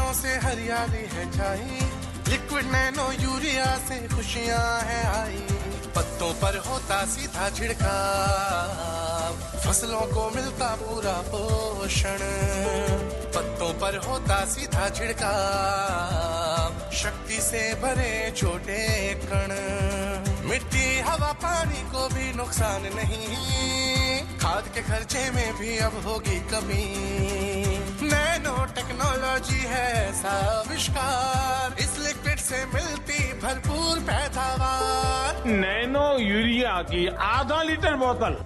किसानों से हरियाली है छाई, लिक्विड नैनो यूरिया से खुशियां हैं आई। पत्तों पर होता सीधा छिड़काव, फसलों को मिलता पूरा पोषण। पत्तों पर होता सीधा छिड़काव, शक्ति से भरे छोटे कण। मिट्टी हवा पानी को भी नुकसान नहीं, खाद के खर्चे में भी अब होगी कमी। नैनो टेक्नोलॉजी है ऐसा आविष्कार, इस लिक्विड से मिलती भरपूर पैदावार। नैनो यूरिया की आधा लीटर बोतल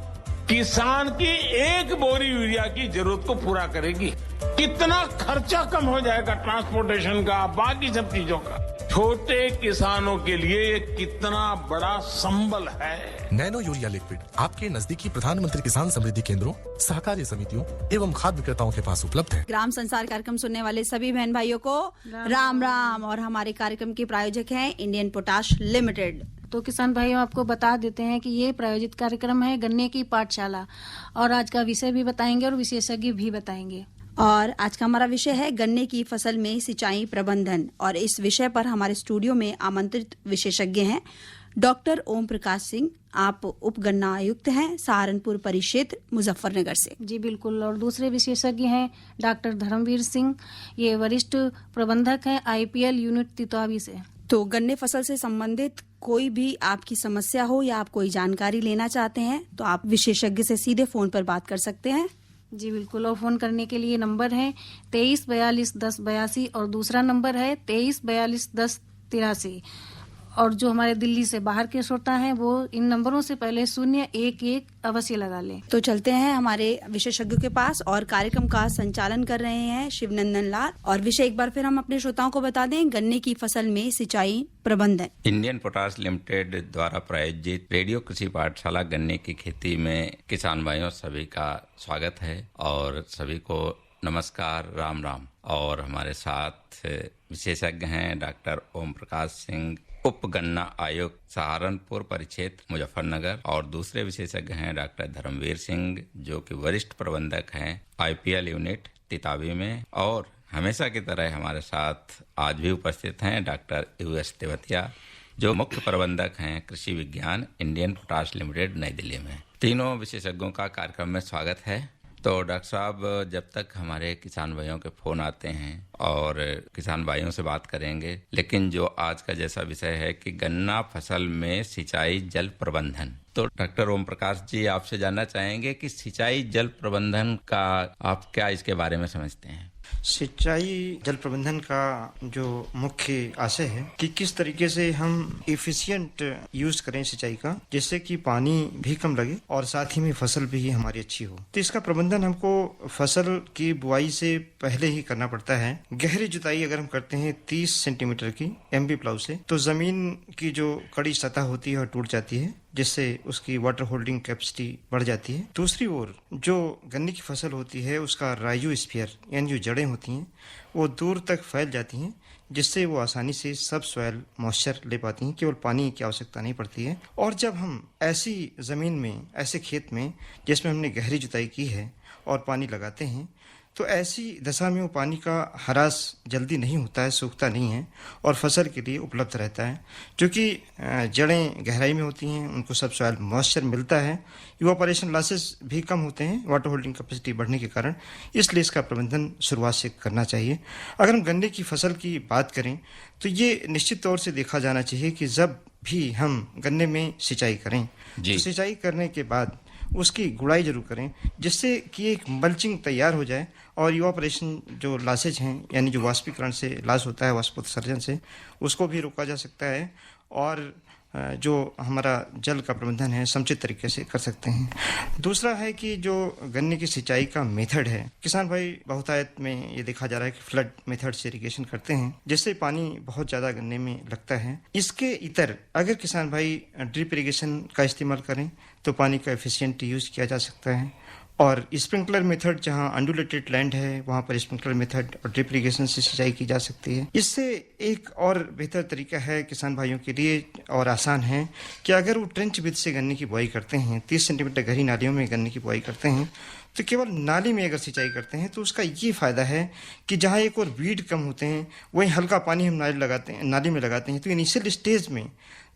किसान की एक बोरी यूरिया की जरूरत को पूरा करेगी। कितना खर्चा कम हो जाएगा ट्रांसपोर्टेशन का, बाकी सब चीजों का। छोटे किसानों के लिए ये कितना बड़ा संबल है। नैनो यूरिया लिक्विड आपके नजदीकी प्रधानमंत्री किसान समृद्धि केंद्रों, सहकारी समितियों एवं खाद्य विक्रेताओं के पास उपलब्ध है। ग्राम संसार कार्यक्रम सुनने वाले सभी बहन भाइयों को राम राम। और हमारे कार्यक्रम के प्रायोजक हैं इंडियन पोटाश लिमिटेड। तो किसान भाइयों, आपको बता देते हैं कि ये प्रायोजित कार्यक्रम है गन्ने की पाठशाला, और आज का विषय भी बताएंगे और विशेषज्ञ भी बताएंगे। और आज का हमारा विषय है गन्ने की फसल में सिंचाई प्रबंधन। और इस विषय पर हमारे स्टूडियो में आमंत्रित विशेषज्ञ हैं डॉक्टर ओम प्रकाश सिंह। आप उप गन्ना आयुक्त हैं, सहारनपुर परिक्षेत्र, मुजफ्फरनगर से। जी बिल्कुल। और दूसरे विशेषज्ञ हैं डॉक्टर धर्मवीर सिंह, ये वरिष्ठ प्रबंधक हैं IPL यूनिट तितवावी से। तो गन्ने फसल से संबंधित कोई भी आपकी समस्या हो या आप कोई जानकारी लेना चाहते हैं तो आप विशेषज्ञ से सीधे फोन पर बात कर सकते हैं। जी बिल्कुल। और फोन करने के लिए नंबर है 23 42 10 82 और दूसरा नंबर है 23 42 10 83। और जो हमारे दिल्ली से बाहर के श्रोता हैं वो इन नंबरों से पहले 011 अवश्य लगा लें। तो चलते हैं हमारे विशेषज्ञों के पास। और कार्यक्रम का संचालन कर रहे हैं शिवनंदन लाल। और विषय एक बार फिर हम अपने श्रोताओं को बता दें, गन्ने की फसल में सिंचाई प्रबंधन। इंडियन पोटाश लिमिटेड द्वारा प्रायोजित रेडियो कृषि पाठशाला गन्ने की खेती में किसान भाइयों सभी का स्वागत है और सभी को नमस्कार, राम राम। और हमारे साथ विशेषज्ञ हैं डॉक्टर ओम प्रकाश सिंह, उप गन्ना आयुक्त, सहारनपुर परिक्षेत्र, मुजफ्फरनगर। और दूसरे विशेषज्ञ हैं डॉक्टर धर्मवीर सिंह, जो कि वरिष्ठ प्रबंधक हैं IPL यूनिट तितावी में। और हमेशा की तरह हमारे साथ आज भी उपस्थित हैं डॉक्टर US तेवतिया, जो मुख्य प्रबंधक हैं कृषि विज्ञान इंडियन पोटाश लिमिटेड, नई दिल्ली में। तीनों विशेषज्ञों का कार्यक्रम में स्वागत है। तो डॉक्टर साहब, जब तक हमारे किसान भाइयों के फोन आते हैं और किसान भाइयों से बात करेंगे, लेकिन जो आज का जैसा विषय है कि गन्ना फसल में सिंचाई जल प्रबंधन, तो डॉक्टर ओम प्रकाश जी आपसे जानना चाहेंगे कि सिंचाई जल प्रबंधन का आप क्या इसके बारे में समझते हैं? सिंचाई जल प्रबंधन का जो मुख्य आशय है कि किस तरीके से हम एफिशिएंट यूज करें सिंचाई का, जिससे कि पानी भी कम लगे और साथ ही में फसल भी हमारी अच्छी हो। तो इसका प्रबंधन हमको फसल की बुआई से पहले ही करना पड़ता है। गहरी जुताई अगर हम करते हैं 30 सेंटीमीटर की MB प्लाउ से, तो जमीन की जो कड़ी सतह होती है वह टूट जाती है, जिससे उसकी वाटर होल्डिंग कैपेसिटी बढ़ जाती है। दूसरी ओर जो गन्ने की फसल होती है उसका राइजोस्फीयर यानी जो जड़ें होती हैं वो दूर तक फैल जाती हैं, जिससे वो आसानी से सब सॉइल मॉइस्चर ले पाती हैं, केवल पानी की आवश्यकता नहीं पड़ती है। और जब हम ऐसी ज़मीन में, ऐसे खेत में जिसमें हमने गहरी जुताई की है और पानी लगाते हैं, तो ऐसी दशा में वो पानी का ह्रास जल्दी नहीं होता है, सूखता नहीं है और फसल के लिए उपलब्ध रहता है। क्योंकि जड़ें गहराई में होती हैं, उनको सब सॉइल मॉइस्चर मिलता है, इवापोरेशन लॉसेस भी कम होते हैं वाटर होल्डिंग कैपेसिटी बढ़ने के कारण। इसलिए इसका प्रबंधन शुरुआत से करना चाहिए। अगर हम गन्ने की फसल की बात करें तो ये निश्चित तौर से देखा जाना चाहिए कि जब भी हम गन्ने में सिंचाई करें तो सिंचाई करने के बाद उसकी गुड़ाई जरूर करें, जिससे कि एक मल्चिंग तैयार हो जाए और इवापोरेशन जो लॉसेज हैं यानी जो वाष्पीकरण से लॉस होता है, वाष्पोत्सर्जन से, उसको भी रोका जा सकता है और जो हमारा जल का प्रबंधन है समुचित तरीके से कर सकते हैं। दूसरा है कि जो गन्ने की सिंचाई का मेथड है, किसान भाई बहुतायत में ये देखा जा रहा है कि फ्लड मेथड से इरिगेशन करते हैं, जिससे पानी बहुत ज़्यादा गन्ने में लगता है। इसके इतर अगर किसान भाई ड्रिप इरिगेशन का इस्तेमाल करें तो पानी का एफिशिएंट यूज़ किया जा सकता है। और स्प्रिंकलर मेथड, जहां अंडुलेटेड लैंड है वहां पर स्प्रिंकलर मेथड और ड्रिप इरिगेशन से सिंचाई की जा सकती है। इससे एक और बेहतर तरीका है किसान भाइयों के लिए और आसान है कि अगर वो ट्रेंच विध से गन्ने की बुआई करते हैं, 30 सेंटीमीटर गहरी नालियों में गन्ने की बुआई करते हैं, तो केवल नाली में अगर सिंचाई करते हैं तो उसका ये फायदा है कि जहाँ एक और वीड कम होते हैं वहीं हल्का पानी हम नाली में लगाते हैं, तो इनिशियल स्टेज में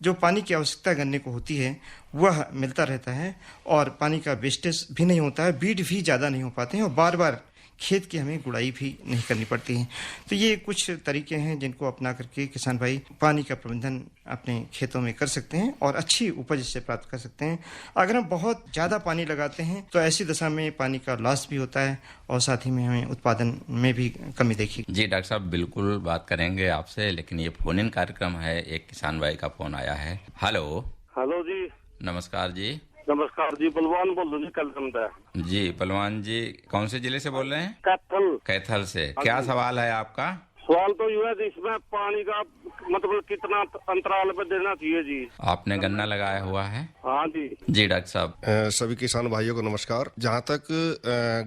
जो पानी की आवश्यकता गन्ने को होती है वह मिलता रहता है और पानी का वेस्टेज भी नहीं होता है, वीड भी ज़्यादा नहीं हो पाते हैं और बार बार खेत की हमें गुड़ाई भी नहीं करनी पड़ती है। तो ये कुछ तरीके हैं जिनको अपना करके किसान भाई पानी का प्रबंधन अपने खेतों में कर सकते हैं और अच्छी उपज इससे प्राप्त कर सकते हैं। अगर हम बहुत ज़्यादा पानी लगाते हैं तो ऐसी दशा में पानी का लॉस भी होता है और साथ ही में हमें उत्पादन में भी कमी देखी। जी डॉक्टर साहब, बिल्कुल बात करेंगे आपसे, लेकिन ये फोन इन कार्यक्रम है। एक किसान भाई का फोन आया है। हेलो जी, नमस्कार जी। नमस्कार जी, बलवान बोल रहे जी कैथल से। जी बलवान जी, कौन से जिले से बोल रहे हैं? कैथल से। क्या सवाल है आपका? सवाल तो यू है इसमें पानी का मतलब कितना अंतराल पे देना चाहिए जी। आपने गन्ना लगाया हुआ है? हाँ जी। जी डॉक्टर साहब। सभी किसान भाइयों को नमस्कार। जहाँ तक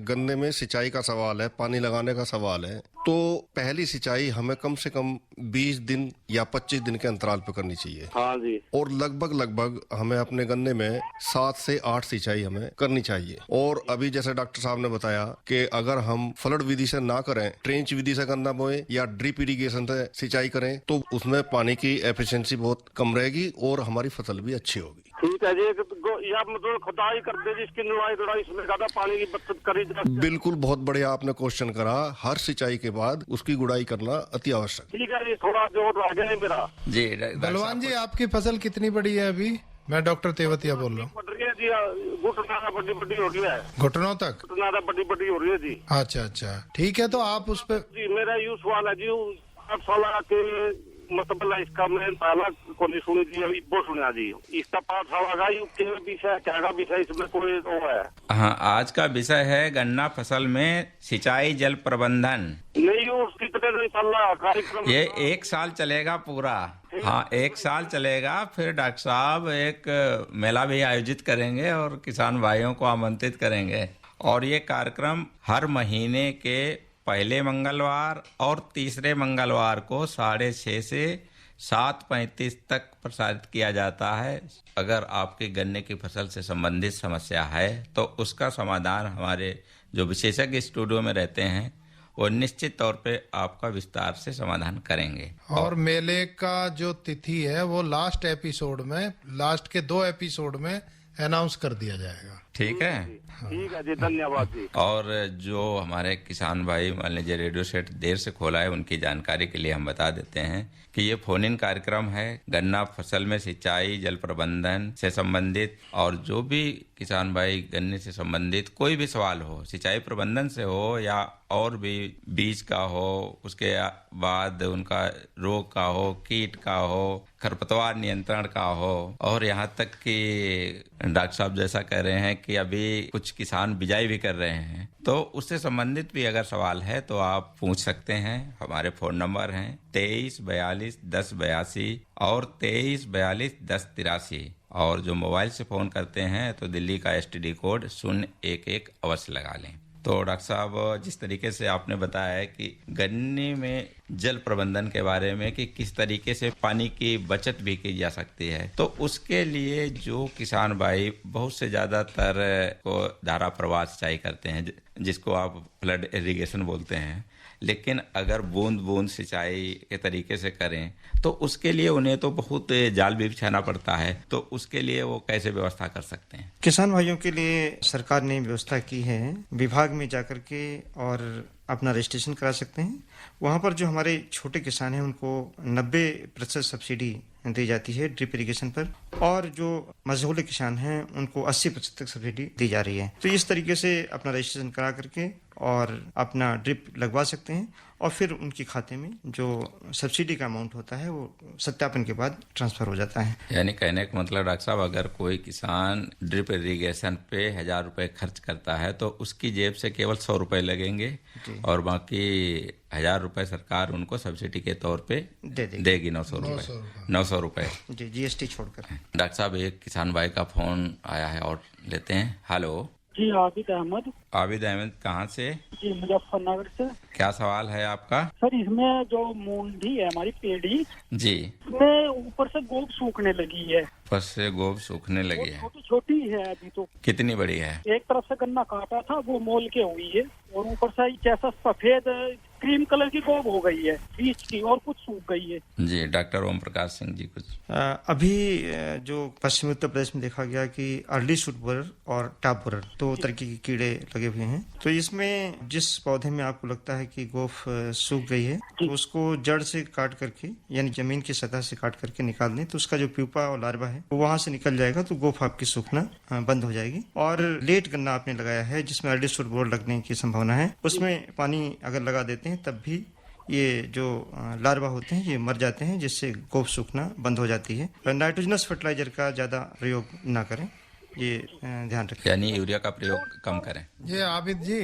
गन्ने में सिंचाई का सवाल है, पानी लगाने का सवाल है, तो पहली सिंचाई हमें कम से कम 20 दिन या 25 दिन के अंतराल पर करनी चाहिए। हाँ जी। और लगभग हमें अपने गन्ने में 7 से 8 सिंचाई हमें करनी चाहिए। और अभी जैसे डॉक्टर साहब ने बताया कि अगर हम फ्लड विधि से ना करें, ट्रेंच विधि से गन्ना बोए या ड्रिप इरिगेशन से सिंचाई करें, तो उसमें पानी की एफिशिएंसी बहुत कम रहेगी और हमारी फसल भी अच्छी होगी। ठीक है जी। या मतलब खुदाई कर दे जिसकी निराई गुड़ाई इसमें ज्यादा पानी की बचत करी जा सकती है। बिल्कुल, बहुत बढ़िया आपने क्वेश्चन करा। हर सिंचाई के बाद उसकी गुड़ाई करना अति आवश्यक। ठीक है जी, थोड़ा जोर आगे है मेरा। जी बलवान जी, आपकी फसल कितनी बड़ी है अभी? मैं डॉक्टर तेवतिया बोल रहा हूँ। घुटना बड़ी हो रही है। घुटनों तक? घुटना बड़ी हो रही है जी। अच्छा, ठीक है। तो आप उस पर जी, मेरा यू सवाल है जी, 8 साल के मतलब इसका मैं पहला को नहीं सुनी थी, अभी वो सुना जी। इसका पाठशाला का विषय क्या का विषय इसमें कोई वो है? हाँ, आज का विषय है गन्ना फसल में सिंचाई जल प्रबंधन। नहीं, कितने दिन चल रहा कार्यक्रम? ये 1 साल चलेगा पूरा। हाँ, 1 साल चलेगा। फिर डॉक्टर साहब एक मेला भी आयोजित करेंगे और किसान भाइयों को आमंत्रित करेंगे। और ये कार्यक्रम हर महीने के पहले मंगलवार और तीसरे मंगलवार को 6:30 से 7:35 तक प्रसारित किया जाता है। अगर आपके गन्ने की फसल से संबंधित समस्या है तो उसका समाधान हमारे जो विशेषज्ञ स्टूडियो में रहते हैं वो निश्चित तौर पे आपका विस्तार से समाधान करेंगे। और मेले का जो तिथि है वो लास्ट के 2 एपिसोड में अनाउंस कर दिया जाएगा। ठीक है। ठीक है जी, धन्यवाद जी। और जो हमारे किसान भाई मान लीजिए रेडियो सेट देर से खोला है, उनकी जानकारी के लिए हम बता देते हैं कि ये फोन इन कार्यक्रम है गन्ना फसल में सिंचाई जल प्रबंधन से संबंधित। और जो भी किसान भाई गन्ने से संबंधित कोई भी सवाल हो, सिंचाई प्रबंधन से हो या और भी बीज का हो, उसके बाद उनका रोग का हो, कीट का हो, खरपतवार नियंत्रण का हो, और यहाँ तक कि डॉक्टर साहब जैसा कह रहे हैं कि अभी कुछ किसान बिजाई भी कर रहे हैं, तो उससे संबंधित भी अगर सवाल है तो आप पूछ सकते हैं। हमारे फोन नंबर हैं 23 42 10 82 और 23 42 10 83। और जो मोबाइल से फोन करते हैं तो दिल्ली का STD कोड 011 अवश्य लगा लें। तो डॉक्टर साहब, जिस तरीके से आपने बताया है कि गन्ने में जल प्रबंधन के बारे में कि किस तरीके से पानी की बचत भी की जा सकती है, तो उसके लिए जो किसान भाई बहुत से ज्यादातर को धारा प्रवाह सिंचाई करते हैं, जिसको आप फ्लड इरिगेशन बोलते हैं, लेकिन अगर बूंद बूंद सिंचाई के तरीके से करें तो उसके लिए उन्हें तो बहुत जाल भी बिछाना पड़ता है। तो उसके लिए वो कैसे व्यवस्था कर सकते हैं? किसान भाइयों के लिए सरकार ने व्यवस्था की है, विभाग में जाकर के और अपना रजिस्ट्रेशन करा सकते हैं। वहाँ पर जो हमारे छोटे किसान हैं उनको 90% सब्सिडी दी जाती है ड्रिप इरिगेशन पर, और जो मझोले किसान हैं उनको 80% तक सब्सिडी दी जा रही है। तो इस तरीके से अपना रजिस्ट्रेशन करा करके और अपना ड्रिप लगवा सकते हैं और फिर उनके खाते में जो सब्सिडी का अमाउंट होता है वो सत्यापन के बाद ट्रांसफर हो जाता है। यानी कहने का मतलब डॉक्टर साहब, अगर कोई किसान ड्रिप इरिगेशन पे 1000 रुपए खर्च करता है तो उसकी जेब से केवल 100 रुपए लगेंगे और बाकी 1000 रुपए सरकार उनको सब्सिडी के तौर पे देगी। 900 रुपए जी, GST छोड़कर। डॉक्टर साहब, एक किसान भाई का फोन आया है और लेते हैं। हेलो जी आबिद अहमद। आबिद अहमद कहाँ से? जी मुजफ्फरनगर से। क्या सवाल है आपका? सर इसमें जो मूंडी है हमारी पेड़ी जी, इसमें ऊपर से गोब सूखने लगी है। ऊपर से गोब सूखने लगी है। छोटी छोटी है अभी तो। कितनी बड़ी है? एक तरफ से गन्ना काटा था वो मोल के हुई है और ऊपर से जैसा सफेद क्रीम कलर की गोब हो गई है बीच की और कुछ सूख गई है। जी डॉक्टर ओम प्रकाश सिंह जी कुछ। अभी जो पश्चिमी उत्तर प्रदेश में देखा गया कि अर्ली शूट बोरर और टॉप बोरर दो तरह के कीड़े लगे हुए हैं। तो इसमें जिस पौधे में आपको लगता है कि गोफ सूख गई है तो उसको जड़ से काट करके यानी जमीन की सतह से काट करके निकाल दें तो उसका जो प्यूपा और लार्वा है वो वहां से निकल जाएगा तो गोफ आपकी सूखना बंद हो जाएगी। और लेट गन्ना आपने लगाया है जिसमें अर्ली शूट बोरर लगने की संभावना है, उसमें पानी अगर लगा देते हैं तब भी ये जो लार्वा होते हैं ये मर जाते हैं जिससे गोफ सूखना बंद हो जाती है। नाइट्रोजनस फर्टिलाइजर का ज्यादा प्रयोग ना करें, ये ध्यान रखें। यानी यूरिया का प्रयोग कम करें। ये आबिद जी।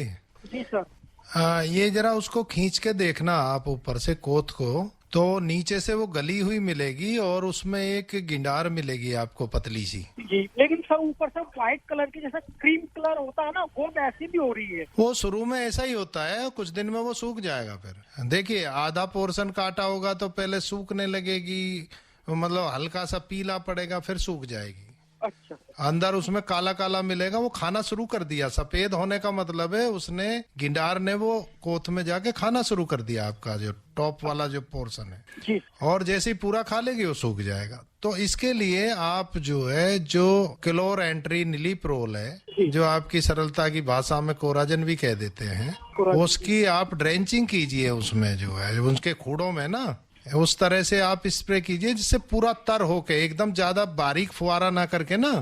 जी सर। ये जरा उसको खींच के देखना आप ऊपर से कोत को, तो नीचे से वो गली हुई मिलेगी और उसमें एक गिंडार मिलेगी आपको पतली सी। जी लेकिन सर ऊपर से व्हाइट कलर की जैसा क्रीम कलर होता है ना वो ऐसी भी हो रही है। वो शुरू में ऐसा ही होता है, कुछ दिन में वो सूख जाएगा। फिर देखिए आधा पोर्शन काटा होगा तो पहले सूखने लगेगी, मतलब हल्का सा पीला पड़ेगा फिर सूख जाएगी। अच्छा। अंदर उसमें काला काला मिलेगा, वो खाना शुरू कर दिया। सफेद होने का मतलब है उसने गिंडार ने वो कोथ में जाके खाना शुरू कर दिया आपका जो टॉप वाला जो पोर्शन है जी। और जैसे ही पूरा खा लेगी वो सूख जाएगा। तो इसके लिए आप जो है जो क्लोर एंट्री नीलीप्रोल है जो आपकी सरलता की भाषा में कोराजन भी कह देते हैं, उसकी आप ड्रेंचिंग कीजिए उसमें जो है उसके खूड़ों में ना, उस तरह से आप स्प्रे कीजिए जिससे पूरा तर होके एकदम ज्यादा बारीक फुहारा ना करके ना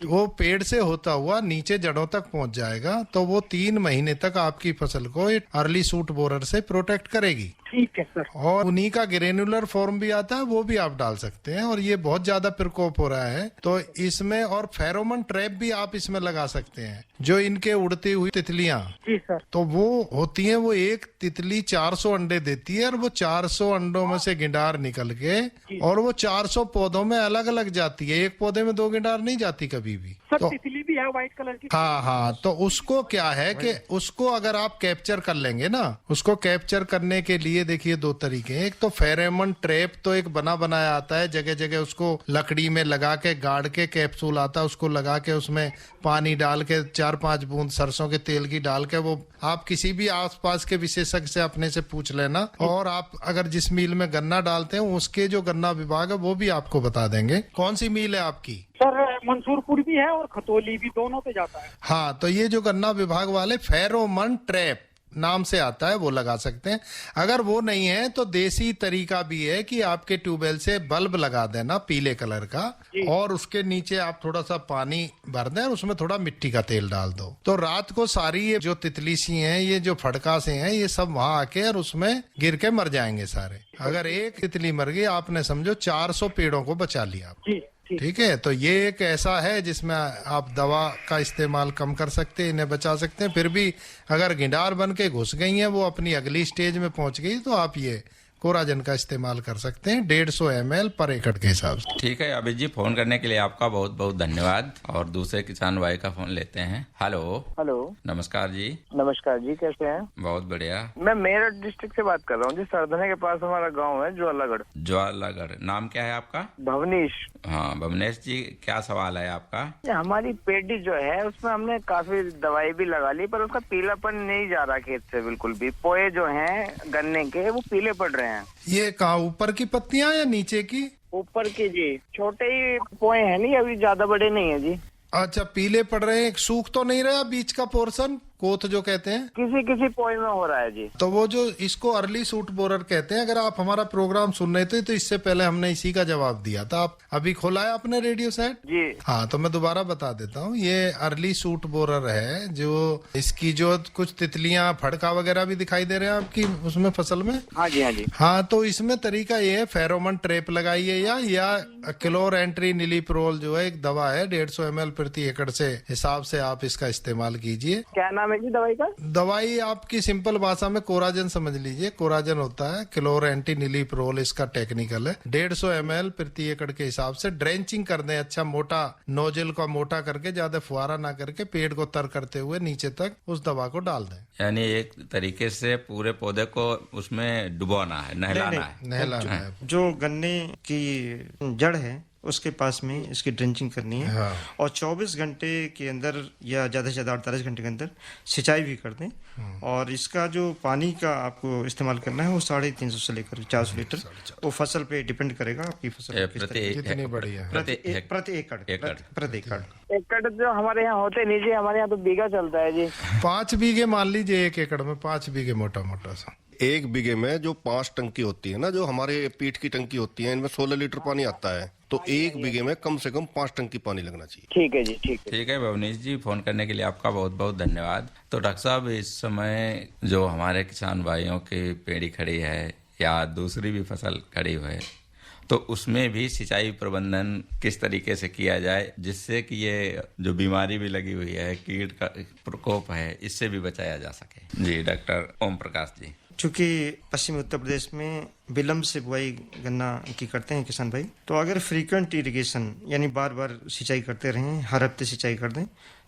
वो पेड़ से होता हुआ नीचे जड़ों तक पहुंच जाएगा। तो वो 3 महीने तक आपकी फसल को अर्ली शूट बोरर से प्रोटेक्ट करेगी। ठीक है सर। और उन्हीं का ग्रेनुलर फॉर्म भी आता है वो भी आप डाल सकते हैं। और ये बहुत ज्यादा प्रकोप हो रहा है तो इसमें और फेरोमोन ट्रैप भी आप इसमें लगा सकते हैं जो इनके उड़ती हुई तितलियां। जी सर। तो वो होती हैं, वो एक तितली 400 अंडे देती है और वो 400 अंडों में से गिंडार निकल के और वो 400 पौधों में अलग अलग जाती है, एक पौधे में 2 गिंडार नहीं जाती कभी भी। सर तितली भी है व्हाइट कलर की। हाँ, तो उसको क्या है कि उसको अगर आप कैप्चर कर लेंगे ना, उसको कैप्चर करने के लिए देखिए 2 तरीके हैं। एक तो फेरोमोन ट्रैप तो एक बना बनाया आता है, जगह जगह उसको लकड़ी में लगा के गाड़ के कैप्सूल आता है, उसको लगा के उसमें पानी डाल के 4-5 बूंद सरसों के तेल की डाल के वो आप किसी भी आसपास के विशेषज्ञ से अपने से पूछ लेना। और आप अगर जिस मिल में गन्ना डालते हैं उसके जो गन्ना विभाग है वो भी आपको बता देंगे। कौन सी मिल है आपकी? सर मंसूरपुर भी है और खतौली भी, दोनों पे जाता है। हाँ, तो ये जो गन्ना विभाग वाले फेरोमोन ट्रैप नाम से आता है वो लगा सकते हैं। अगर वो नहीं है तो देसी तरीका भी है कि आपके ट्यूबवेल से बल्ब लगा देना पीले कलर का और उसके नीचे आप थोड़ा सा पानी भर दें और उसमें थोड़ा मिट्टी का तेल डाल दो। तो रात को सारी ये जो तितली सी हैं, ये जो फड़का से हैं, ये सब वहां आके और उसमें गिर के मर जाएंगे सारे। अगर एक तितली मर गई आपने समझो 400 पेड़ों को बचा लिया। ठीक है, तो ये एक ऐसा है जिसमें आप दवा का इस्तेमाल कम कर सकते हैं, इन्हें बचा सकते हैं। फिर भी अगर गिंडार बन के घुस गई हैं, वो अपनी अगली स्टेज में पहुंच गई, तो आप ये कोराजन का इस्तेमाल कर सकते हैं 150 ml पर एकड़ के हिसाब से। ठीक है अभिजीत जी, फोन करने के लिए आपका बहुत बहुत धन्यवाद। और दूसरे किसान भाई का फोन लेते हैं। हेलो। नमस्कार जी। नमस्कार जी, कैसे हैं? बहुत बढ़िया। मैं मेरठ डिस्ट्रिक्ट से बात कर रहा हूँ जी। सरधने के पास हमारा गांव है ज्वालागढ़। नाम क्या है आपका? भवनीश। हाँ भवनेश जी, क्या सवाल है आपका? हमारी पेटी जो है उसमें हमने काफी दवाई भी लगा ली पर उसका पीलापन नहीं जा रहा खेत से बिल्कुल भी। पोए जो हैं गन्ने के वो पीले पड़ रहे हैं। ये कहाँ, ऊपर की पत्तियां या नीचे की? ऊपर की जी, छोटे ही पोए हैं, नहीं अभी ज्यादा बड़े नहीं है जी। अच्छा, पीले पड़ रहे हैं, सूख तो नहीं रहा बीच का पोर्शन, कोथ जो कहते हैं? किसी किसी पॉइंट में हो रहा है जी। तो वो जो इसको अर्ली शूट बोरर कहते हैं। अगर आप हमारा प्रोग्राम सुन रहे थे तो इससे पहले हमने इसी का जवाब दिया था। आप अभी खोला है आपने रेडियो सेट? जी हाँ, तो मैं दोबारा बता देता हूँ। ये अर्ली शूट बोरर है, जो इसकी जो कुछ तितलियां फड़का वगैरह भी दिखाई दे रहे हैं आपकी उसमें फसल में। हाँ जी, हाँ जी। हाँ, तो इसमें तरीका ये है, फेरोमोन ट्रैप लगाइए या क्लोर एंट्री नीलीप्रोल जो है एक दवा है 150 ml प्रति एकड़ से हिसाब से आप इसका इस्तेमाल कीजिए। क्या नाम नाम है जी दवाई का? दवाई आपकी सिंपल भाषा में कोराजन समझ लीजिए। कोराजन होता है क्लोर एंटी नीलीप्रोल, इसका टेक्निकल है। 150 ml प्रति एकड़ के हिसाब से ड्रेंचिंग कर दें, अच्छा मोटा नोजल का मोटा करके, ज्यादा फुहारा ना करके, पेड़ को तर करते हुए नीचे तक उस दवा को डाल दें। यानी एक तरीके से पूरे पौधे को उसमें डुबोना है, नहलाना है। नहलाना है। जो गन्ने की जड़ है उसके पास में इसकी ड्रेंचिंग करनी है। हाँ। और 24 घंटे के अंदर या ज़्यादा से ज़्यादा 48 घंटे के अंदर सिंचाई भी कर दें। और इसका जो पानी का आपको इस्तेमाल करना है वो 350 से लेकर 400 लीटर, वो फसल पे डिपेंड करेगा आपकी फसल कितनी बड़ी है। प्रति एकड़। एकड़ जो हमारे यहाँ होते नीचे, हमारे यहाँ तो बीघा चलता है जी। 5 बीघे मान लीजिए, 1 एकड़ में 5 बीघे मोटा मोटा सा। 1 बीघे में जो 5 टंकी होती है ना, जो हमारे पीठ की टंकी होती है, इनमें 16 लीटर पानी आता है, तो 1 बीघे में कम से कम 5 टंकी पानी लगना चाहिए। ठीक है जी, ठीक है भवनीश जी, फोन करने के लिए आपका बहुत बहुत धन्यवाद। तो डॉक्टर साहब, इस समय जो हमारे किसान भाइयों की पेड़ी खड़ी है या दूसरी भी फसल खड़ी हुई है, तो उसमें भी सिंचाई प्रबंधन किस तरीके से किया जाए जिससे कि ये जो बीमारी भी लगी हुई है, कीट का प्रकोप है, इससे भी बचाया जा सके। जी डॉक्टर ओम प्रकाश जी। चूँकि पश्चिमी उत्तर प्रदेश में विलम्ब से बुआई गन्ना की करते हैं किसान भाई, तो अगर फ्रीक्वेंट इरिगेशन यानी बार बार सिंचाई करते रहें, हर हफ्ते सिंचाई कर दें,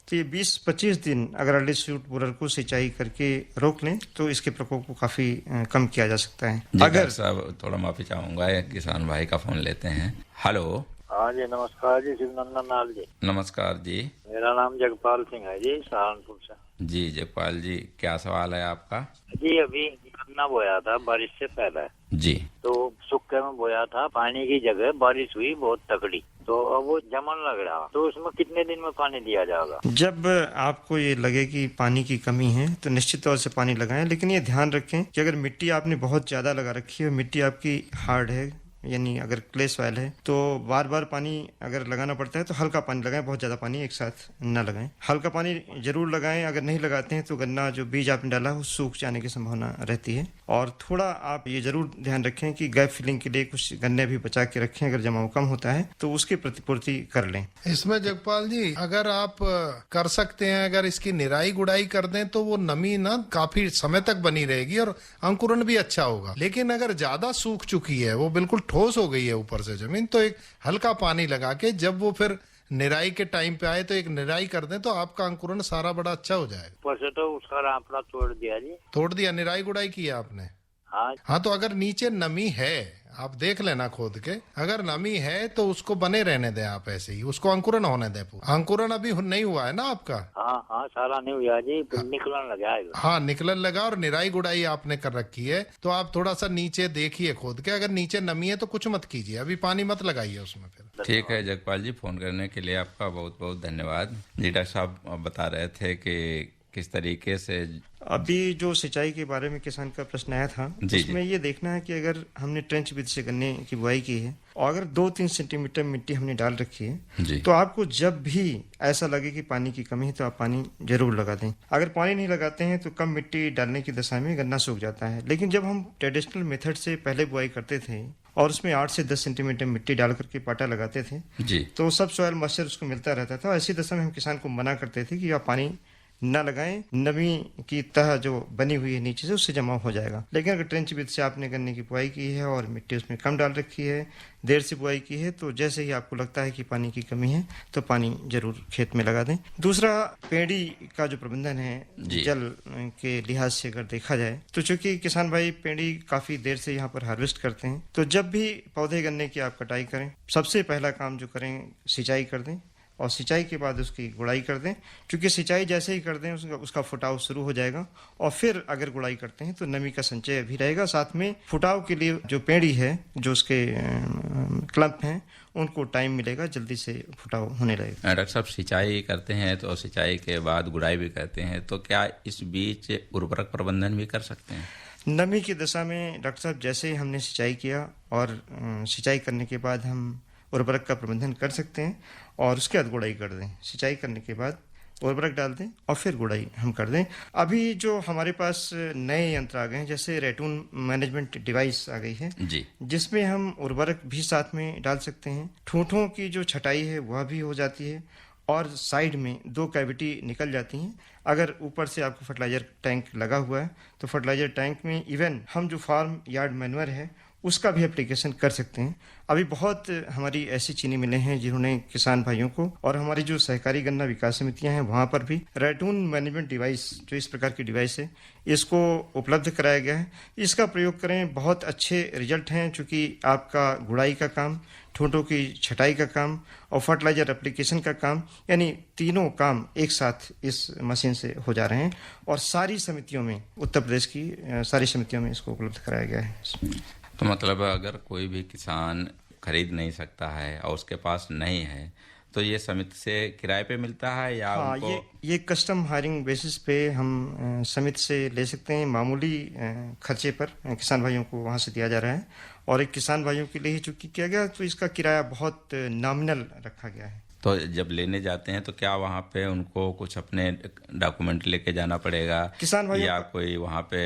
तो ये 20-25 दिन अगर अर्ली शूट बोरर को सिंचाई करके रोक लें तो इसके प्रकोप को काफी कम किया जा सकता है। अगर साहब थोड़ा माफी चाहूंगा, किसान भाई का फोन लेते हैं। हेलो। हाँ जी, नमस्कार जी, शिवनंदन लाल जी। नमस्कार जी। मेरा नाम जगपाल सिंह है जी, सहारनपुर से। जी जगपाल जी, क्या सवाल है आपका? जी अभी गन्ना बोया था बारिश से पहले जी, तो सूखे में बोया था, पानी की जगह बारिश हुई बहुत तगड़ी, तो अब वो जमन लग रहा, तो उसमें कितने दिन में पानी दिया जाएगा? जब आपको ये लगे कि पानी की कमी है तो निश्चित तौर से पानी लगाएं, लेकिन ये ध्यान रखें कि अगर मिट्टी आपने बहुत ज्यादा लगा रखी है, मिट्टी आपकी हार्ड है, यानी अगर क्ले सॉइल है, तो बार बार पानी अगर लगाना पड़ता है तो हल्का पानी लगाएं, बहुत ज्यादा पानी एक साथ न लगाएं। हल्का पानी जरूर लगाएं, अगर नहीं लगाते हैं तो गन्ना जो बीज आपने डाला है वो सूख जाने की संभावना रहती है। और थोड़ा आप ये जरूर ध्यान रखें कि गैप फिलिंग के लिए कुछ गन्ने भी बचा के रखें, अगर जमाव कम होता है तो उसकी प्रतिपूर्ति कर लें। इसमें जगपाल जी अगर आप कर सकते हैं, अगर इसकी निराई गुड़ाई कर दें तो वो नमी ना काफी समय तक बनी रहेगी और अंकुरण भी अच्छा होगा। लेकिन अगर ज्यादा सूख चुकी है, वो बिल्कुल ठोस हो गई है ऊपर से जमीन, तो एक हल्का पानी लगा के जब वो फिर निराई के टाइम पे आए तो एक निराई कर दें तो आपका अंकुरण सारा बड़ा अच्छा हो जाएगा। ऊपर से तो उसका रापड़ा तोड़ दिया जी। तोड़ दिया, निराई गुड़ाई किया आपने? हाँ तो अगर नीचे नमी है, आप देख लेना खोद के, अगर नमी है तो उसको बने रहने दें आप ऐसे ही, उसको अंकुरण होने दें। अंकुरण अभी नहीं हुआ है ना आपका? हाँ सारा नहीं हुआ जी, निकलन लगा है। हाँ निकलन लगा, और निराई गुड़ाई आपने कर रखी है, तो आप थोड़ा सा नीचे देखिए खोद के, अगर नीचे नमी है तो कुछ मत कीजिए, अभी पानी मत लगाइए उसमें फिर। ठीक है जगपाल जी, फोन करने के लिए आपका बहुत बहुत धन्यवाद। जी डॉक्टर साहब बता रहे थे कि किस तरीके से अभी जो सिंचाई के बारे में किसान का प्रश्न आया था, उसमें ये देखना है कि अगर हमने ट्रेंच विधि से गन्ने की बुआई की है और अगर 2-3 सेंटीमीटर मिट्टी हमने डाल रखी है, तो आपको जब भी ऐसा लगे कि पानी की कमी है तो आप पानी जरूर लगा दें। अगर पानी नहीं लगाते हैं तो कम मिट्टी डालने की दशा में गन्ना सूख जाता है। लेकिन जब हम ट्रेडिशनल मेथड से पहले बुआई करते थे और उसमें 8 से 10 सेंटीमीटर मिट्टी डाल करके पाटा लगाते थे जी, तो सब सॉइल मॉइस्चर उसको मिलता रहता था। ऐसी दशा में हम किसान को मना करते थे कि आप पानी न लगाएं, नमी की तह जो बनी हुई है नीचे से उससे जमा हो जाएगा। लेकिन अगर ट्रेंच विधि से आपने गन्ने की बुआई की है और मिट्टी उसमें कम डाल रखी है, देर से बुआई की है, तो जैसे ही आपको लगता है कि पानी की कमी है तो पानी जरूर खेत में लगा दें। दूसरा, पेड़ी का जो प्रबंधन है जल के लिहाज से अगर देखा जाए तो चूंकि किसान भाई पेड़ी काफी देर से यहाँ पर हार्वेस्ट करते हैं, तो जब भी पौधे गन्ने की आप कटाई करें, सबसे पहला काम जो करें सिंचाई कर दें और सिंचाई के बाद उसकी गुड़ाई कर दें। क्योंकि सिंचाई जैसे ही कर दें उसका फुटाव शुरू हो जाएगा और फिर अगर गुड़ाई करते हैं तो नमी का संचय भी रहेगा। साथ में फुटाव के लिए जो पेड़ी है, जो उसके क्लम्प हैं, उनको टाइम मिलेगा, जल्दी से फुटाव होने लगेगा। डॉक्टर साहब सिंचाई करते हैं तो सिंचाई के बाद गुड़ाई भी करते हैं, तो क्या इस बीच उर्वरक प्रबंधन भी कर सकते हैं? नमी की दशा में डॉक्टर साहब जैसे ही हमने सिंचाई किया और सिंचाई करने के बाद हम उर्वरक का प्रबंधन कर सकते हैं और उसके बाद गुड़ाई कर दें। सिंचाई करने के बाद उर्वरक डाल दें और फिर गुड़ाई हम कर दें। अभी जो हमारे पास नए यंत्र आ गए हैं, जैसे रेटून मैनेजमेंट डिवाइस आ गई है जी, जिसमें हम उर्वरक भी साथ में डाल सकते हैं, ठूंठों की जो छटाई है वह भी हो जाती है और साइड में 2 कैविटी निकल जाती हैं। अगर ऊपर से आपको फर्टिलाइजर टैंक लगा हुआ है तो फर्टिलाइजर टैंक में इवन हम जो फार्म यार्ड मैन्योर है उसका भी एप्लीकेशन कर सकते हैं। अभी बहुत हमारी ऐसी चीनी मिलें हैं जिन्होंने किसान भाइयों को, और हमारी जो सहकारी गन्ना विकास समितियां हैं वहां पर भी रैटून मैनेजमेंट डिवाइस, जो इस प्रकार की डिवाइस है, इसको उपलब्ध कराया गया है। इसका प्रयोग करें, बहुत अच्छे रिजल्ट हैं। चूँकि आपका गुड़ाई का काम, ठूंठों की छटाई का काम और फर्टिलाइजर एप्लीकेशन का काम, यानी तीनों काम एक साथ इस मशीन से हो जा रहे हैं और सारी समितियों में, उत्तर प्रदेश की सारी समितियों में इसको उपलब्ध कराया गया है। तो मतलब अगर कोई भी किसान खरीद नहीं सकता है और उसके पास नहीं है तो ये समिति से किराए पे मिलता है या हाँ, उनको... ये कस्टम हायरिंग बेसिस पे हम समिति से ले सकते हैं। मामूली खर्चे पर किसान भाइयों को वहाँ से दिया जा रहा है और एक किसान भाइयों के लिए ही चूंकि किया गया तो इसका किराया बहुत नॉमिनल रखा गया है। तो जब लेने जाते हैं तो क्या वहाँ पे उनको कुछ अपने डॉक्यूमेंट लेके जाना पड़ेगा किसान भाइयों या कोई वहाँ पे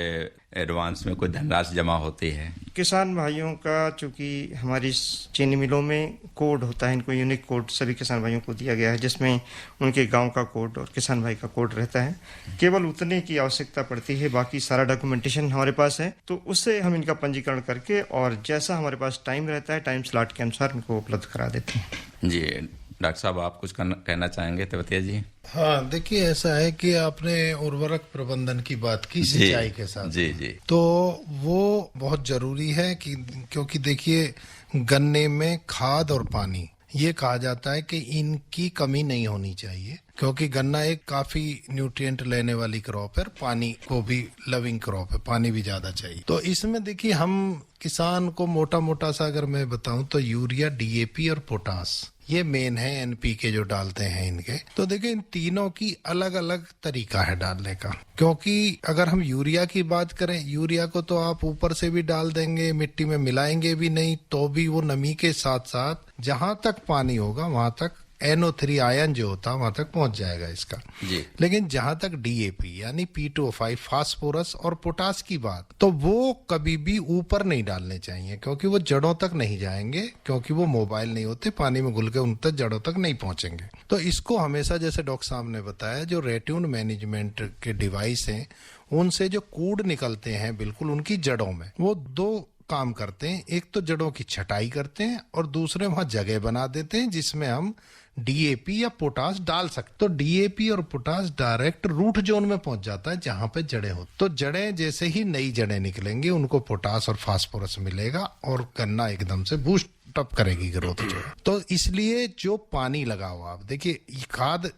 एडवांस में कोई धनराशि जमा होती है? किसान भाइयों का चूंकि हमारी चीनी मिलों में कोड होता है, इनको यूनिक कोड सभी किसान भाइयों को दिया गया है जिसमें उनके गांव का कोड और किसान भाई का कोड रहता है। केवल उतने की आवश्यकता पड़ती है, बाकी सारा डॉक्यूमेंटेशन हमारे पास है। तो उससे हम इनका पंजीकरण करके और जैसा हमारे पास टाइम रहता है टाइम स्लॉट के अनुसार इनको उपलब्ध करा देते हैं। जी डॉक्टर साहब, आप कुछ कहना चाहेंगे तेवतिया जी? हाँ, देखिए ऐसा है कि आपने उर्वरक प्रबंधन की बात की सिंचाई के साथ, जी जी, तो वो बहुत जरूरी है कि क्योंकि देखिए गन्ने में खाद और पानी, ये कहा जाता है कि इनकी कमी नहीं होनी चाहिए क्योंकि गन्ना एक काफी न्यूट्रिएंट लेने वाली क्रॉप है, पानी को भी लविंग क्रॉप है, पानी भी ज्यादा चाहिए। तो इसमें देखिए हम किसान को मोटा मोटा सा अगर मैं बताऊं तो यूरिया, डीएपी और पोटास ये मेन है, एनपीके जो डालते हैं इनके। तो देखिए इन तीनों की अलग अलग तरीका है डालने का, क्योंकि अगर हम यूरिया की बात करें, यूरिया को तो आप ऊपर से भी डाल देंगे, मिट्टी में मिलाएंगे भी नहीं तो भी वो नमी के साथ साथ जहां तक पानी होगा वहां तक NO3 आयन जो होता है वहां तक पहुंच जाएगा इसका जी। लेकिन जहां तक डीएपी यानी P2O5 फास्फोरस और पोटास की बात, तो वो कभी भी ऊपर नहीं डालने चाहिए क्योंकि वो जड़ों तक नहीं जाएंगे, क्योंकि वो मोबाइल नहीं होते, पानी में घुल के उन तक जड़ों तक नहीं पहुंचेंगे। तो इसको हमेशा, जैसे डॉक्टर साहब ने बताया, जो रेट्यून मैनेजमेंट के डिवाइस हैं उनसे जो कूड़ निकलते हैं बिल्कुल उनकी जड़ों में, वो 2 काम करते हैं। एक तो जड़ों की छटाई करते हैं और दूसरे वहां जगह बना देते हैं जिसमें हम डीएपी या पोटास डाल सकते। तो डीएपी और पोटास डायरेक्ट रूट जोन में पहुंच जाता है जहां पे जड़ें होती। तो जड़ें जैसे ही नई जड़ें निकलेंगी उनको पोटास और फास्फोरस मिलेगा और गन्ना एकदम से बूस्ट अप करेगी ग्रोथ जो है। तो इसलिए जो पानी लगाओ आप, देखिए खाद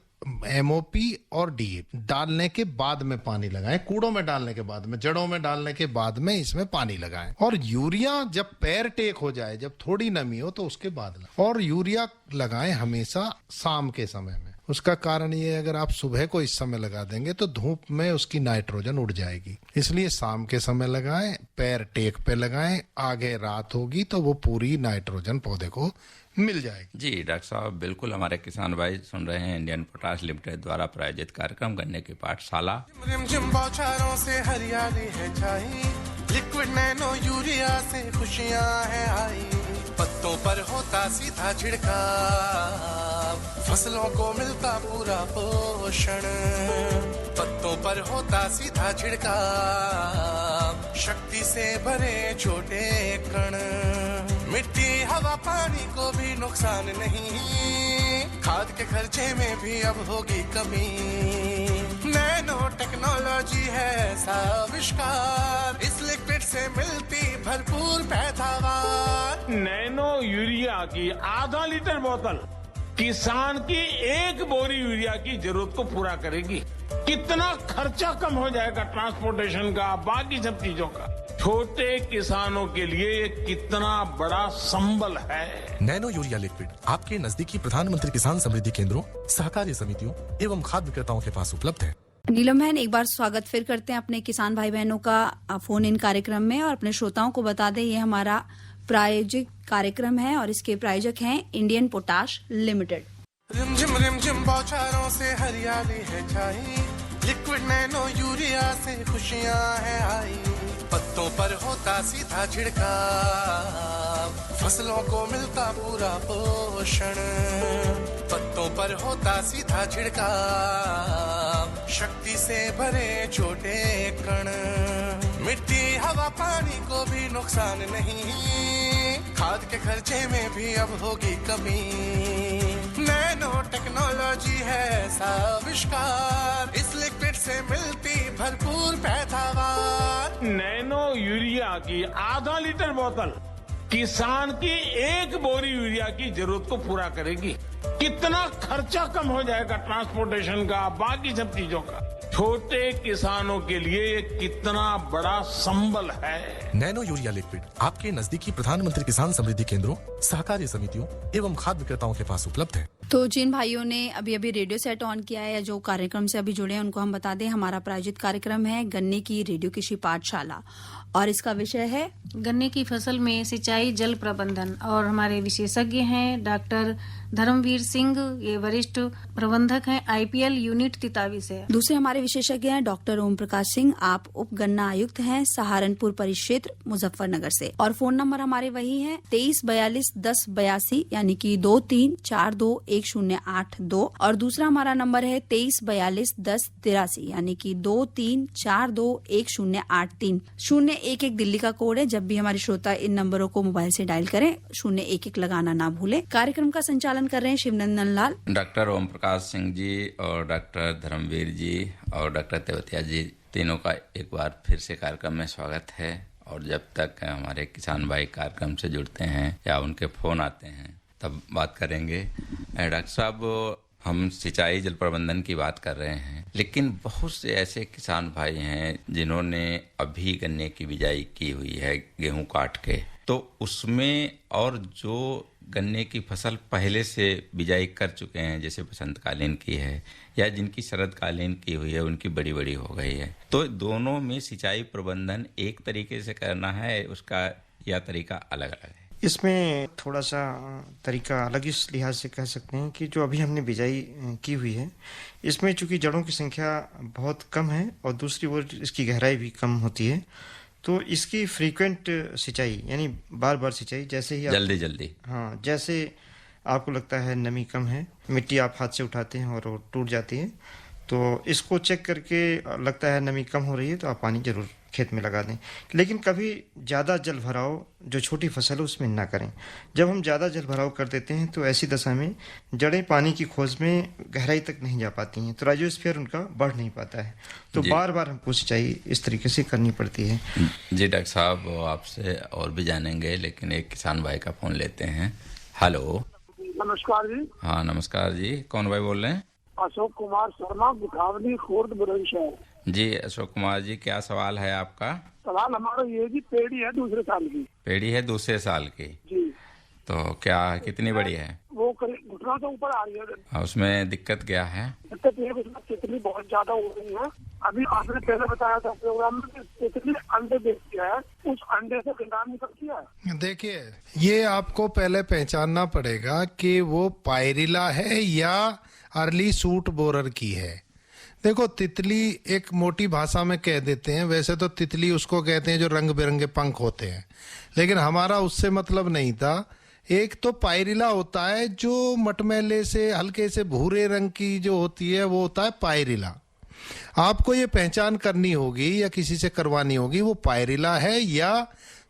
एमओपी और डीएपी डालने के बाद में पानी लगाएं, कूड़ों में डालने के बाद में, जड़ों में डालने के बाद में इसमें पानी लगाएं। और यूरिया जब पैर टेक हो जाए, जब थोड़ी नमी हो तो उसके बाद लगाएं। और यूरिया लगाएं हमेशा शाम के समय में। उसका कारण ये है अगर आप सुबह को इस समय लगा देंगे तो धूप में उसकी नाइट्रोजन उड़ जाएगी, इसलिए शाम के समय लगाएं, पैर टेक पे लगाएं, आगे रात होगी तो वो पूरी नाइट्रोजन पौधे को मिल जाएगी। जी डॉक्टर साहब, बिल्कुल हमारे किसान भाई सुन रहे हैं इंडियन पोटाश लिमिटेड द्वारा प्रायोजित कार्यक्रम गन्ने की पाठशाला। रिमझिम बौछारों से हरियाली है छाई, लिक्विड नैनो यूरिया से खुशियां है आई, पत्तों पर होता सीधा छिड़काव, फसलों को मिलता पूरा पोषण, पत्तों पर होता सीधा छिड़काव, शक्ति से भरे छोटे कण, मिट्टी हवा पानी को भी नुकसान नहीं, खाद के खर्चे में भी अब होगी कमी, नैनो टेक्नोलॉजी है ऐसा आविष्कार, इस लिक्विड से मिलती भरपूर पैदावार। नैनो यूरिया की आधा लीटर बोतल किसान की 1 बोरी यूरिया की जरूरत को पूरा करेगी। कितना खर्चा कम हो जाएगा ट्रांसपोर्टेशन का, बाकी सब चीजों का। छोटे किसानों के लिए ये कितना बड़ा संबल है। नैनो यूरिया लिक्विड आपके नजदीकी प्रधानमंत्री किसान समृद्धि केंद्रों, सहकारी समितियों एवं खाद्य विक्रेताओं के पास उपलब्ध है। नीलम बहन, एक बार स्वागत फिर करते हैं अपने किसान भाई बहनों का फोन इन कार्यक्रम में, और अपने श्रोताओं को बता दें ये हमारा प्रायोजिक कार्यक्रम है और इसके प्रायोजक हैं इंडियन पोटाश लिमिटेड। रिमझिम बौछारों से हरियाली है छाई, लिक्विड नैनो यूरिया से खुशियां है आई, पत्तों पर होता सीधा छिड़काव, फसलों को मिलता पूरा पोषण, पत्तों पर होता सीधा छिड़काव, शक्ति से भरे छोटे कण, मिट्टी हवा पानी को भी नुकसान नहीं, खाद के खर्चे में भी अब होगी कमी, नैनो टेक्नोलॉजी है ऐसा आविष्कार, इस लिक्विड से मिलती भरपूर पैदावार। नैनो यूरिया की आधा लीटर बोतल किसान की एक बोरी यूरिया की जरूरत को पूरा करेगी। कितना खर्चा कम हो जाएगा ट्रांसपोर्टेशन का, बाकी सब चीजों का। छोटे किसानों के लिए ये कितना बड़ा संबल है। नैनो यूरिया लिक्विड आपके नजदीकी प्रधानमंत्री किसान समृद्धि केंद्रों, सहकारी समितियों एवं खाद्य विक्रेताओं के पास उपलब्ध है। तो जिन भाइयों ने अभी अभी रेडियो सेट ऑन किया है या जो कार्यक्रम से अभी जुड़े हैं, उनको हम बता दें हमारा प्रायोजित कार्यक्रम है गन्ने की रेडियो कृषि पाठशाला और इसका विषय है गन्ने की फसल में सिंचाई जल प्रबंधन। और हमारे विशेषज्ञ हैं डॉक्टर धर्मवीर सिंह, ये वरिष्ठ प्रबंधक हैं IPL यूनिट 23 से। दूसरे हमारे विशेषज्ञ हैं डॉक्टर ओम प्रकाश सिंह, आप उप गन्ना आयुक्त हैं सहारनपुर परिक्षेत्र मुजफ्फरनगर से। और फोन नंबर हमारे वही है 23421082 यानी कि 23421082 और दूसरा हमारा नंबर है 23421083 यानी कि 23421083। 011 दिल्ली का कोड है। जब भी हमारे श्रोता इन नंबरों को मोबाइल से डायल करें 011 लगाना ना भूलें। कार्यक्रम का संचालन कर रहे हैं शिवनंदन लाल, डॉक्टर ओम प्रकाश सिंह जी और डॉक्टर धर्मवीर जी और डॉक्टर तेवतिया जी, तीनों का एक बार फिर से कार्यक्रम में स्वागत है। और जब तक हमारे किसान भाई कार्यक्रम से जुड़ते हैं या उनके फोन आते हैं तब बात करेंगे। डॉक्टर साहब, हम सिंचाई जल प्रबंधन की बात कर रहे हैं, लेकिन बहुत से ऐसे किसान भाई हैं जिन्होंने अभी गन्ने की बिजाई की हुई है गेहूं काट के, तो उसमें और जो गन्ने की फसल पहले से बिजाई कर चुके हैं, जैसे बसंतकालीन की है या जिनकी शरदकालीन की हुई है, उनकी बड़ी बड़ी हो गई है, तो दोनों में सिंचाई प्रबंधन एक तरीके से करना है उसका या तरीका अलग अलग है? इसमें थोड़ा सा तरीका अलग इस लिहाज से कह सकते हैं कि जो अभी हमने बिजाई की हुई है, इसमें चूंकि जड़ों की संख्या बहुत कम है और दूसरी ओर इसकी गहराई भी कम होती है, तो इसकी फ्रीक्वेंट सिंचाई यानी बार बार सिंचाई, जैसे ही जल्दी हाँ, जैसे आपको लगता है नमी कम है, मिट्टी आप हाथ से उठाते हैं और वो टूट जाती है, तो इसको चेक करके लगता है नमी कम हो रही है तो आप पानी जरूर खेत में लगा दें। लेकिन कभी ज़्यादा जल भराव जो छोटी फसल है उसमें ना करें। जब हम ज़्यादा जल भराव कर देते हैं तो ऐसी दशा में जड़ें पानी की खोज में गहराई तक नहीं जा पाती हैं, तो राइजोस्फीयर उनका बढ़ नहीं पाता है, तो बार बार हमको सिंचाई इस तरीके से करनी पड़ती है। जी डॉक्टर साहब, आपसे और भी जानेंगे, लेकिन एक किसान भाई का फोन लेते हैं। हेलो, नमस्कार जी। हाँ नमस्कार जी, कौन भाई बोल रहे हैं? अशोक कुमार शर्मा, बुखावली, खुर्द, बुलंदशहर। जी अशोक कुमार जी, क्या सवाल है आपका? सवाल हमारा ये जी, पेड़ी है दूसरे साल की। पेड़ी है दूसरे साल की जी, तो क्या कितनी बड़ी है? वो घुटना से ऊपर आ रही है। उसमें दिक्कत क्या है? दिक्कत ये उसमें तितली बहुत ज्यादा हो रही है। अभी आपने पहले बताया था प्रोग्राम में तितली अंडे देती है, उस अंडे से गंदा निकलती है। देखिए, ये आपको पहले पहचानना पड़ेगा कि वो पायरिला है या अर्ली सूट बोरर की है। देखो, तितली एक मोटी भाषा में कह देते हैं, वैसे तो तितली उसको कहते हैं जो रंग बिरंगे पंख होते हैं, लेकिन हमारा उससे मतलब नहीं था। एक तो पायरिला होता है जो मटमैले से हल्के से भूरे रंग की जो होती है, वो होता है पायरिला। आपको ये पहचान करनी होगी या किसी से करवानी होगी वो पायरिला है या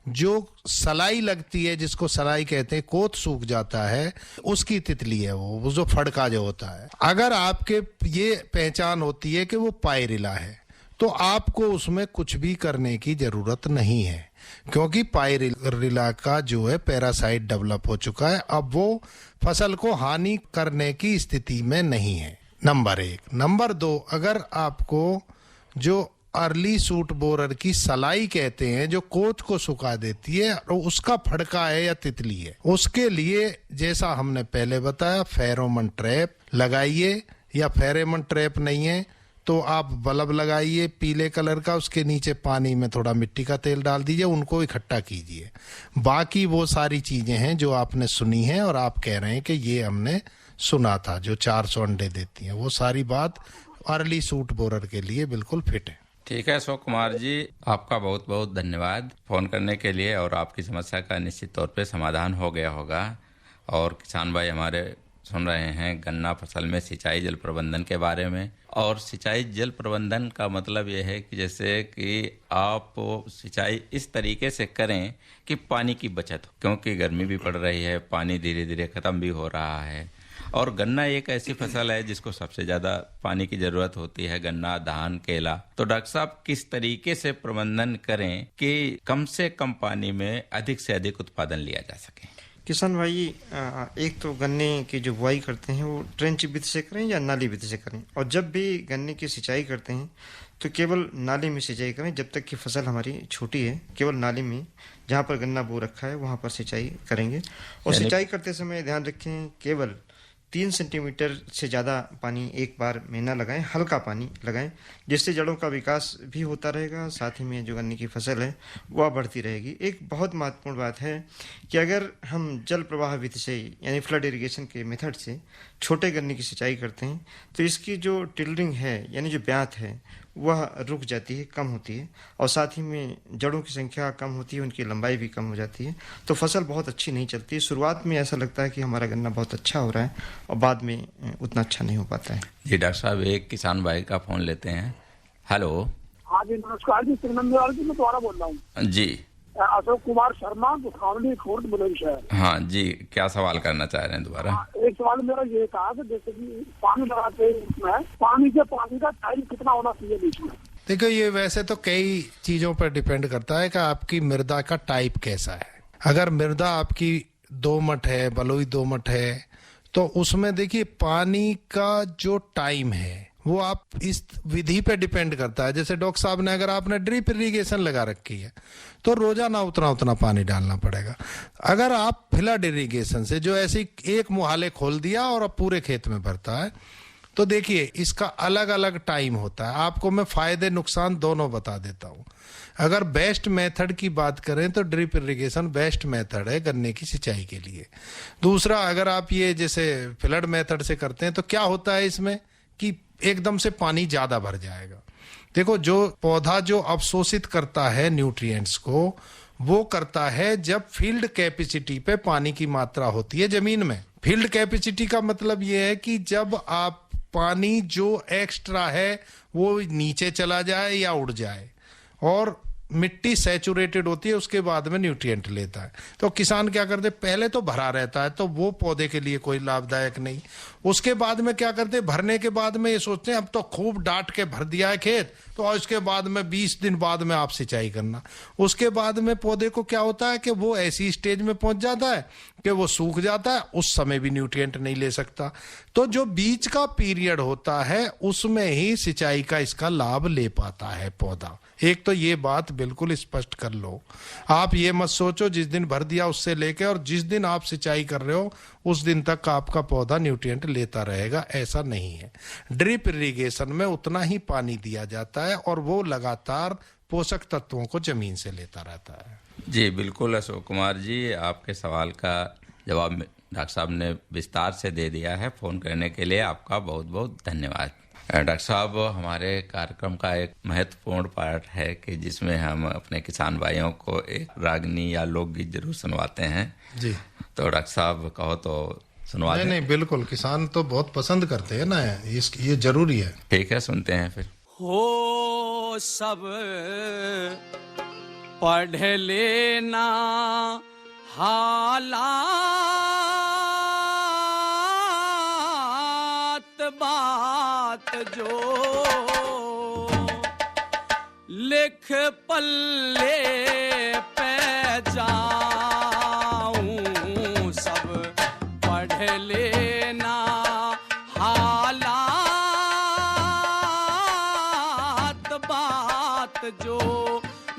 जो सलाई लगती है, जिसको सलाई कहते हैं, कोत सूख जाता है, उसकी तितली है वो जो फड़का जो होता है। अगर आपके ये पहचान होती है कि वो पायरिला है तो आपको उसमें कुछ भी करने की जरूरत नहीं है, क्योंकि पायरिला का जो है पैरासाइट डेवलप हो चुका है, अब वो फसल को हानि करने की स्थिति में नहीं है। नंबर 1। नंबर 2, अगर आपको जो अर्ली सूट बोरर की सलाई कहते हैं जो कोत को सुखा देती है और उसका फड़का है या तितली है, उसके लिए जैसा हमने पहले बताया फेरोमोन ट्रैप लगाइए, या फेरोमोन ट्रैप नहीं है तो आप बल्ब लगाइए पीले कलर का, उसके नीचे पानी में थोड़ा मिट्टी का तेल डाल दीजिए, उनको इकट्ठा कीजिए। बाकी वो सारी चीजें हैं जो आपने सुनी है और आप कह रहे हैं कि ये हमने सुना था, जो 400 अंडे देती हैं, वो सारी बात अर्ली सूट बोरर के लिए बिल्कुल फिट है। ठीक है अशोक कुमार जी, आपका बहुत बहुत धन्यवाद फोन करने के लिए, और आपकी समस्या का निश्चित तौर पे समाधान हो गया होगा और किसान भाई हमारे सुन रहे हैं गन्ना फसल में सिंचाई जल प्रबंधन के बारे में। और सिंचाई जल प्रबंधन का मतलब यह है कि जैसे कि आप सिंचाई इस तरीके से करें कि पानी की बचत हो, क्योंकि गर्मी भी पड़ रही है, पानी धीरे धीरे खत्म भी हो रहा है। और गन्ना एक ऐसी फसल है जिसको सबसे ज्यादा पानी की जरूरत होती है, गन्ना, धान, केला। तो डॉक्टर साहब किस तरीके से प्रबंधन करें कि कम से कम पानी में अधिक से अधिक उत्पादन लिया जा सके? किसान भाई, एक तो गन्ने की जो बुआई करते हैं वो ट्रेंच विधि से करें या नाली विधि से करें। और जब भी गन्ने की सिंचाई करते हैं तो केवल नाली में सिंचाई करें। जब तक कि फसल हमारी छोटी है, केवल नाली में जहाँ पर गन्ना बो रखा है वहाँ पर सिंचाई करेंगे। और सिंचाई करते समय ध्यान रखें केवल 3 सेंटीमीटर से ज़्यादा पानी एक बार में न लगाएं, हल्का पानी लगाएं, जिससे जड़ों का विकास भी होता रहेगा, साथ ही में जो गन्ने की फसल है वह बढ़ती रहेगी। एक बहुत महत्वपूर्ण बात है कि अगर हम जल प्रवाह विधि से यानी फ्लड इरिगेशन के मेथड से छोटे गन्ने की सिंचाई करते हैं तो इसकी जो टिलरिंग है यानी जो ब्यात है वह रुक जाती है, कम होती है, और साथ ही में जड़ों की संख्या कम होती है, उनकी लंबाई भी कम हो जाती है, तो फसल बहुत अच्छी नहीं चलती है। शुरुआत में ऐसा लगता है कि हमारा गन्ना बहुत अच्छा हो रहा है और बाद में उतना अच्छा नहीं हो पाता है। जी डॉक्टर साहब, एक किसान भाई का फोन लेते हैं। हेलो। हाँ जी, नमस्कार जी, त्रिनंदवाल जी, मैं दोबारा बोल रहा हूँ जी। अशोक कुमार शर्मा, गुसावली, खुर्द, बुलंदशहर। हाँ जी, क्या सवाल करना चाह रहे हैं दोबारा? एक सवाल मेरा ये था कि जैसे कि पानी लगाते हैं इसमें पानी का टाइम कितना होना चाहिए बीच में? देखो, ये वैसे तो कई चीजों पर डिपेंड करता है कि आपकी मृदा का टाइप कैसा है। अगर मृदा आपकी दोमट है, बलुई दोमट है, तो उसमें देखिए पानी का जो टाइम है वो आप इस विधि पे डिपेंड करता है। जैसे डॉक्टर साहब ने, अगर आपने ड्रिप इरिगेशन लगा रखी है तो रोजाना उतना पानी डालना पड़ेगा। अगर आप फ्लड इरिगेशन से जो ऐसी एक मुहाले खोल दिया और अब पूरे खेत में भरता है, तो देखिए इसका अलग अलग टाइम होता है। आपको मैं फायदे नुकसान दोनों बता देता हूँ। अगर बेस्ट मेथड की बात करें तो ड्रिप इरिगेशन बेस्ट मेथड है गन्ने की सिंचाई के लिए। दूसरा, अगर आप ये जैसे फ्लड मेथड से करते हैं तो क्या होता है इसमें कि एकदम से पानी ज्यादा भर जाएगा। देखो, जो पौधा जो अवशोषित करता है न्यूट्रिएंट्स को, वो करता है जब फील्ड कैपेसिटी पे पानी की मात्रा होती है जमीन में। फील्ड कैपेसिटी का मतलब ये है कि जब आप पानी जो एक्स्ट्रा है वो नीचे चला जाए या उड़ जाए और मिट्टी सैचुरेटेड होती है, उसके बाद में न्यूट्रिएंट लेता है। तो किसान क्या करते, पहले तो भरा रहता है तो वो पौधे के लिए कोई लाभदायक नहीं। उसके बाद में क्या करते, भरने के बाद में ये सोचते हैं अब तो खूब डांट के भर दिया है खेत, तो उसके बाद में 20 दिन बाद में आप सिंचाई करना। उसके बाद में पौधे को क्या होता है कि वो ऐसी स्टेज में पहुंच जाता है कि वो सूख जाता है, उस समय भी न्यूट्रिएंट नहीं ले सकता। तो जो बीच का पीरियड होता है उसमें ही सिंचाई का इसका लाभ ले पाता है पौधा। एक तो ये बात बिल्कुल स्पष्ट कर लो। आप ये मत सोचो जिस दिन भर दिया उससे लेके और जिस दिन आप सिंचाई कर रहे हो उस दिन तक आपका पौधा न्यूट्रिएंट लेता रहेगा, ऐसा नहीं है। ड्रिप इरिगेशन में उतना ही पानी दिया जाता है और वो लगातार पोषक तत्वों को जमीन से लेता रहता है। जी बिल्कुल अशोक कुमार जी, आपके सवाल का जवाब डॉक्टर साहब ने विस्तार से दे दिया है। फोन करने के लिए आपका बहुत बहुत धन्यवाद। डॉक्टर साहब, हमारे कार्यक्रम का एक महत्वपूर्ण पार्ट है कि जिसमें हम अपने किसान भाइयों को एक रागनी या लोकगीत जरूर सुनवाते हैं। जी, तो डॉक्टर साहब कहो तो सुनवा दें। नहीं, बिल्कुल, किसान तो बहुत पसंद करते हैं ना, ये जरूरी है। ठीक है, सुनते हैं फिर। हो सब पढ़ लेना हालात बात जो लिख पल्ले पे जाऊं, सब पढ़ लेना हालात बात जो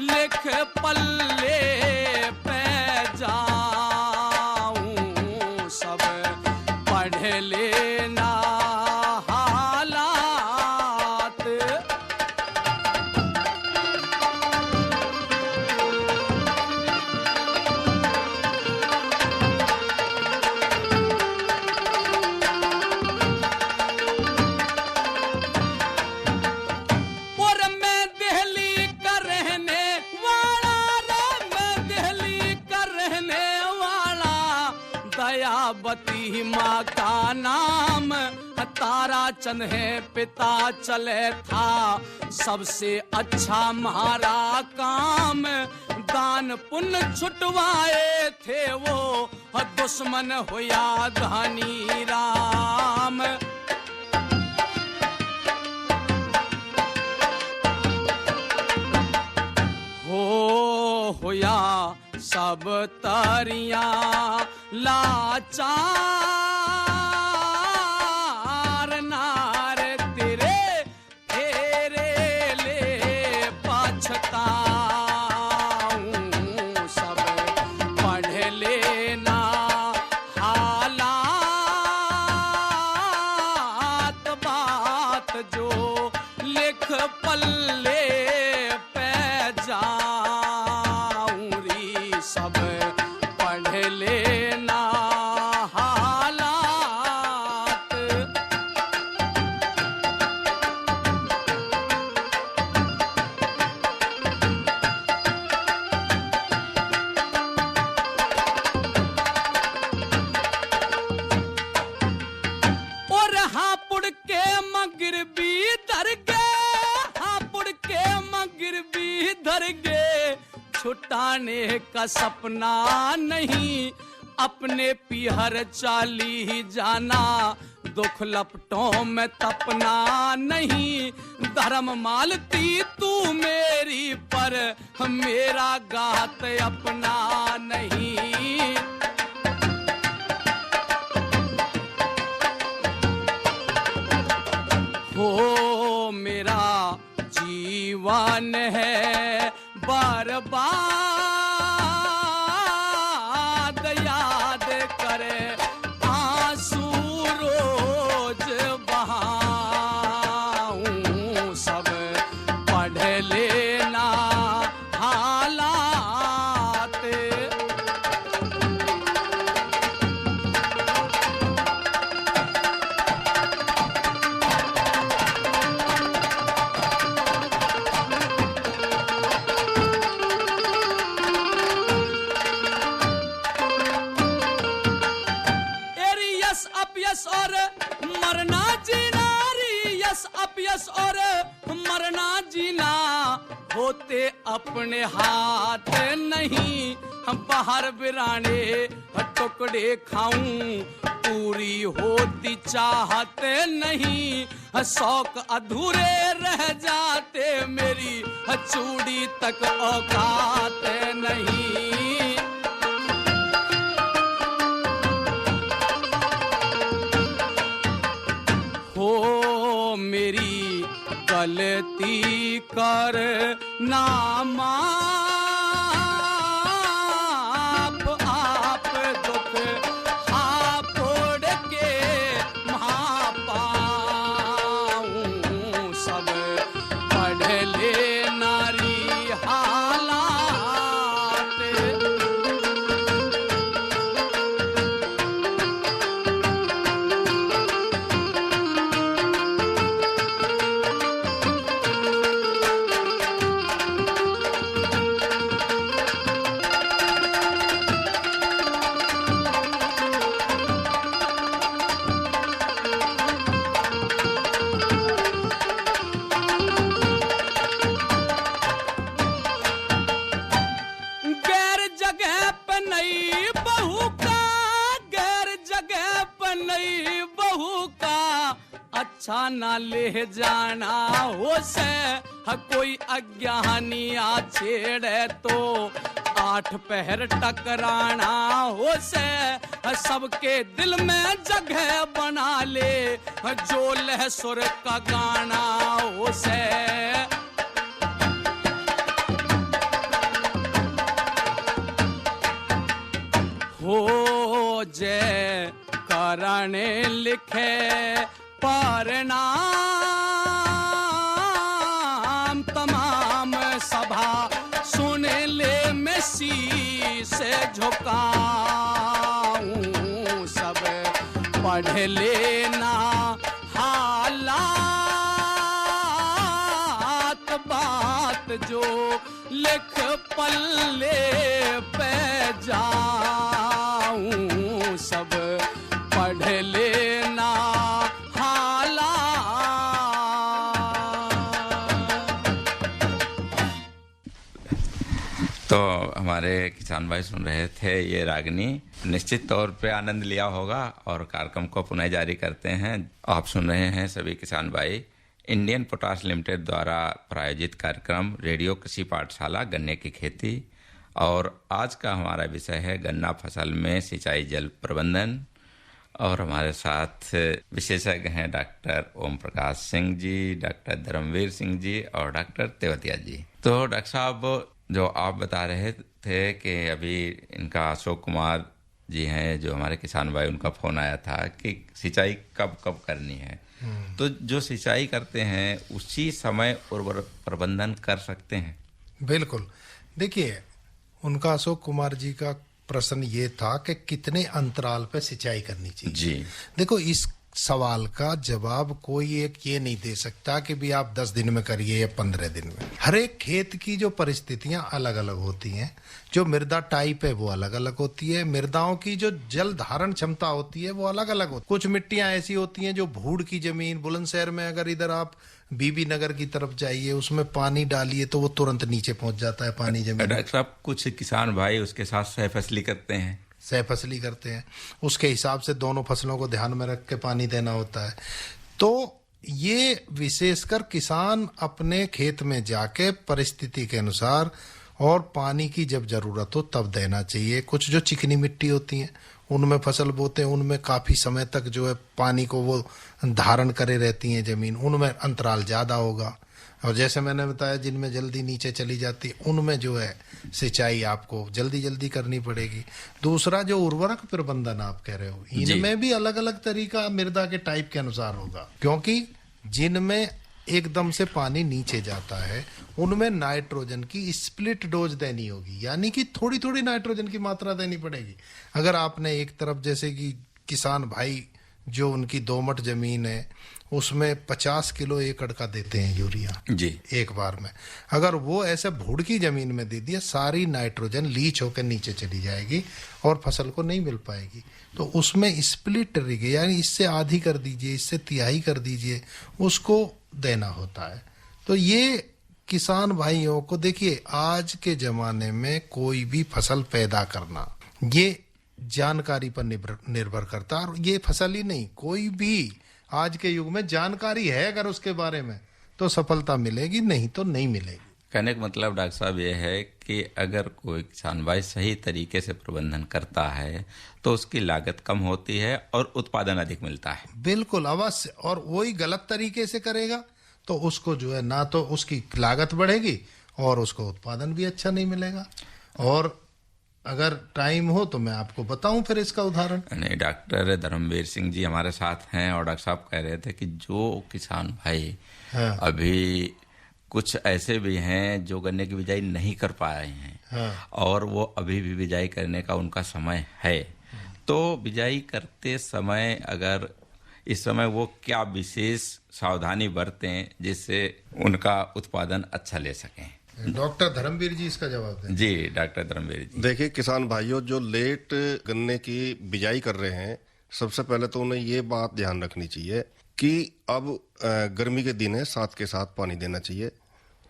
लिख पल्ले पे जाऊं, सब पढ़ लेना हालात। और मैं दिल्ली का रहने वाला रे, मैं दिल्ली का रहने वाला, दया तारावती माँ का नाम, तारा चंद है पिता चले था, सबसे अच्छा हमारा काम, दान पुण्य छुटवाए थे वो, दुश्मन हुआ धनी राम। होया सब तरिया लाचार, नार तेरे तेरे ले पछताऊं, सब पढ़ लेना हालात, बात जो लिख पल्ले पे जा, सब पढ़ लेना हालात। और हापुड़ के मगर भी धर गए, हापुड़ के मगर भी धर गए, छुटाने का सपना नहीं, अपने पीहर चाली ही जाना, दुख लपटों में तपना नहीं, धर्म मालती तू मेरी पर, मेरा गात अपना नहीं। हो मेरा जीवन है बर्बाद, याद करे आंसू रोज बहाऊं, सब पढ़ लेना हालात। अपयश और मरना जीना, यस अपयश और मरना जीना, होते अपने हाथ नहीं, हम बाहर बिराने टुकड़े खाऊं, पूरी होती चाहत नहीं, शौक अधूरे रह जाते, मेरी चूड़ी तक औकात नहीं। हो मेरी गलती कर ना माफ, आप दुख हापुड़ के महापाऊं, सब पढ़ ले नारी हालात। अच्छा ना ले जाना हो से, कोई अज्ञानी आ छेड़े तो, 8 पहर टकराना हो से, सबके दिल में जगह बना ले, जो लह सुर का गाना हो से। हो जय करने लिखे परिणाम, तमाम सभा सुन ले मैं शीश झुकाऊं, सब पढ़ लेना हालात, बात जो लिख पल्ले पे जाऊं, सब पढ़ लेना हाला। तो हमारे किसान भाई सुन रहे थे ये रागनी, निश्चित तौर पे आनंद लिया होगा और कार्यक्रम को पुनः जारी करते हैं। आप सुन रहे हैं सभी किसान भाई इंडियन पोटाश लिमिटेड द्वारा प्रायोजित कार्यक्रम रेडियो कृषि पाठशाला गन्ने की खेती, और आज का हमारा विषय है गन्ना फसल में सिंचाई जल प्रबंधन। और हमारे साथ विशेषज्ञ हैं डॉक्टर ओम प्रकाश सिंह जी, डॉक्टर धर्मवीर सिंह जी और डॉक्टर तेवतिया जी। तो डॉक्टर साहब, जो आप बता रहे थे कि अभी इनका अशोक कुमार जी हैं जो हमारे किसान भाई, उनका फोन आया था कि सिंचाई कब कब करनी है, तो जो सिंचाई करते हैं उसी समय उर्वरक प्रबंधन कर सकते हैं? बिल्कुल। देखिए, उनका अशोक कुमार जी का प्रश्न ये था कि कितने अंतराल पे सिंचाई करनी चाहिए जी। देखो, इस सवाल का जवाब कोई एक ये नहीं दे सकता कि भी आप 10 दिन में करिए या 15 दिन में। हर एक खेत की जो परिस्थितियां अलग अलग होती हैं, जो मृदा टाइप है वो अलग अलग होती है, मृदाओं की जो जल धारण क्षमता होती है वो अलग अलग होती है। कुछ मिट्टियां ऐसी होती हैं जो भूड़ की जमीन, बुलंदशहर में अगर इधर आप बीबी नगर की तरफ जाइए, उसमें पानी डालिए तो वो तुरंत नीचे पहुंच जाता है पानी जमीन। डॉक्टर साहब, कुछ किसान भाई उसके साथ सहफसली करते हैं, सहफसली करते हैं, उसके हिसाब से दोनों फसलों को ध्यान में रख के पानी देना होता है। तो ये विशेषकर किसान अपने खेत में जाके परिस्थिति के अनुसार और पानी की जब जरूरत हो तब देना चाहिए। कुछ जो चिकनी मिट्टी होती है उनमें फसल बोते हैं, उनमें काफी समय तक जो है पानी को वो धारण करे रहती है जमीन, उनमें अंतराल ज्यादा होगा। और जैसे मैंने बताया, जिनमें जल्दी नीचे चली जाती है उनमें जो है सिंचाई आपको जल्दी जल्दी करनी पड़ेगी। दूसरा, जो उर्वरक प्रबंधन आप कह रहे हो, इनमें भी अलग अलग तरीका मृदा के टाइप के अनुसार होगा, क्योंकि जिनमें एकदम से पानी नीचे जाता है उनमें नाइट्रोजन की स्प्लिट डोज देनी होगी, यानी कि थोड़ी थोड़ी नाइट्रोजन की मात्रा देनी पड़ेगी। अगर आपने एक तरफ, जैसे कि किसान भाई जो उनकी दोमट जमीन है उसमें 50 किलो एकड़ का देते हैं यूरिया जी एक बार में, अगर वो ऐसे भूड़ की जमीन में दे दिया, सारी नाइट्रोजन लीच होकर नीचे चली जाएगी और फसल को नहीं मिल पाएगी। तो उसमें स्प्लिट तरीके, यानी इससे आधी कर दीजिए, इससे तिहाई कर दीजिए, उसको देना होता है। तो ये किसान भाइयों को, देखिए, आज के जमाने में कोई भी फसल पैदा करना ये जानकारी पर निर्भर करता है। और ये फसल ही नहीं, कोई भी आज के युग में जानकारी है अगर उसके बारे में तो सफलता मिलेगी, नहीं तो नहीं मिलेगी। कहने का मतलब डॉक्टर साहब ये है कि अगर कोई किसान भाई सही तरीके से प्रबंधन करता है तो उसकी लागत कम होती है और उत्पादन अधिक मिलता है। बिल्कुल, अवश्य। और वही गलत तरीके से करेगा तो उसको जो है ना तो उसकी लागत बढ़ेगी और उसको उत्पादन भी अच्छा नहीं मिलेगा। और अगर टाइम हो तो मैं आपको बताऊं फिर इसका उदाहरण। नहीं, डॉक्टर धर्मवीर सिंह जी हमारे साथ हैं और डॉक्टर साहब कह रहे थे कि जो किसान भाई अभी कुछ ऐसे भी हैं जो गन्ने की बिजाई नहीं कर पाए हैं और वो अभी भी बिजाई करने का उनका समय है, तो बिजाई करते समय अगर इस समय वो क्या विशेष सावधानी बरतें जिससे उनका उत्पादन अच्छा ले सकें? डॉक्टर धर्मवीर जी इसका जवाब दें। जी, डॉक्टर धर्मवीर जी। देखिए किसान भाइयों, जो लेट गन्ने की बिजाई कर रहे हैं, सबसे पहले तो उन्हें ये बात ध्यान रखनी चाहिए कि अब गर्मी के दिन है, साथ के साथ पानी देना चाहिए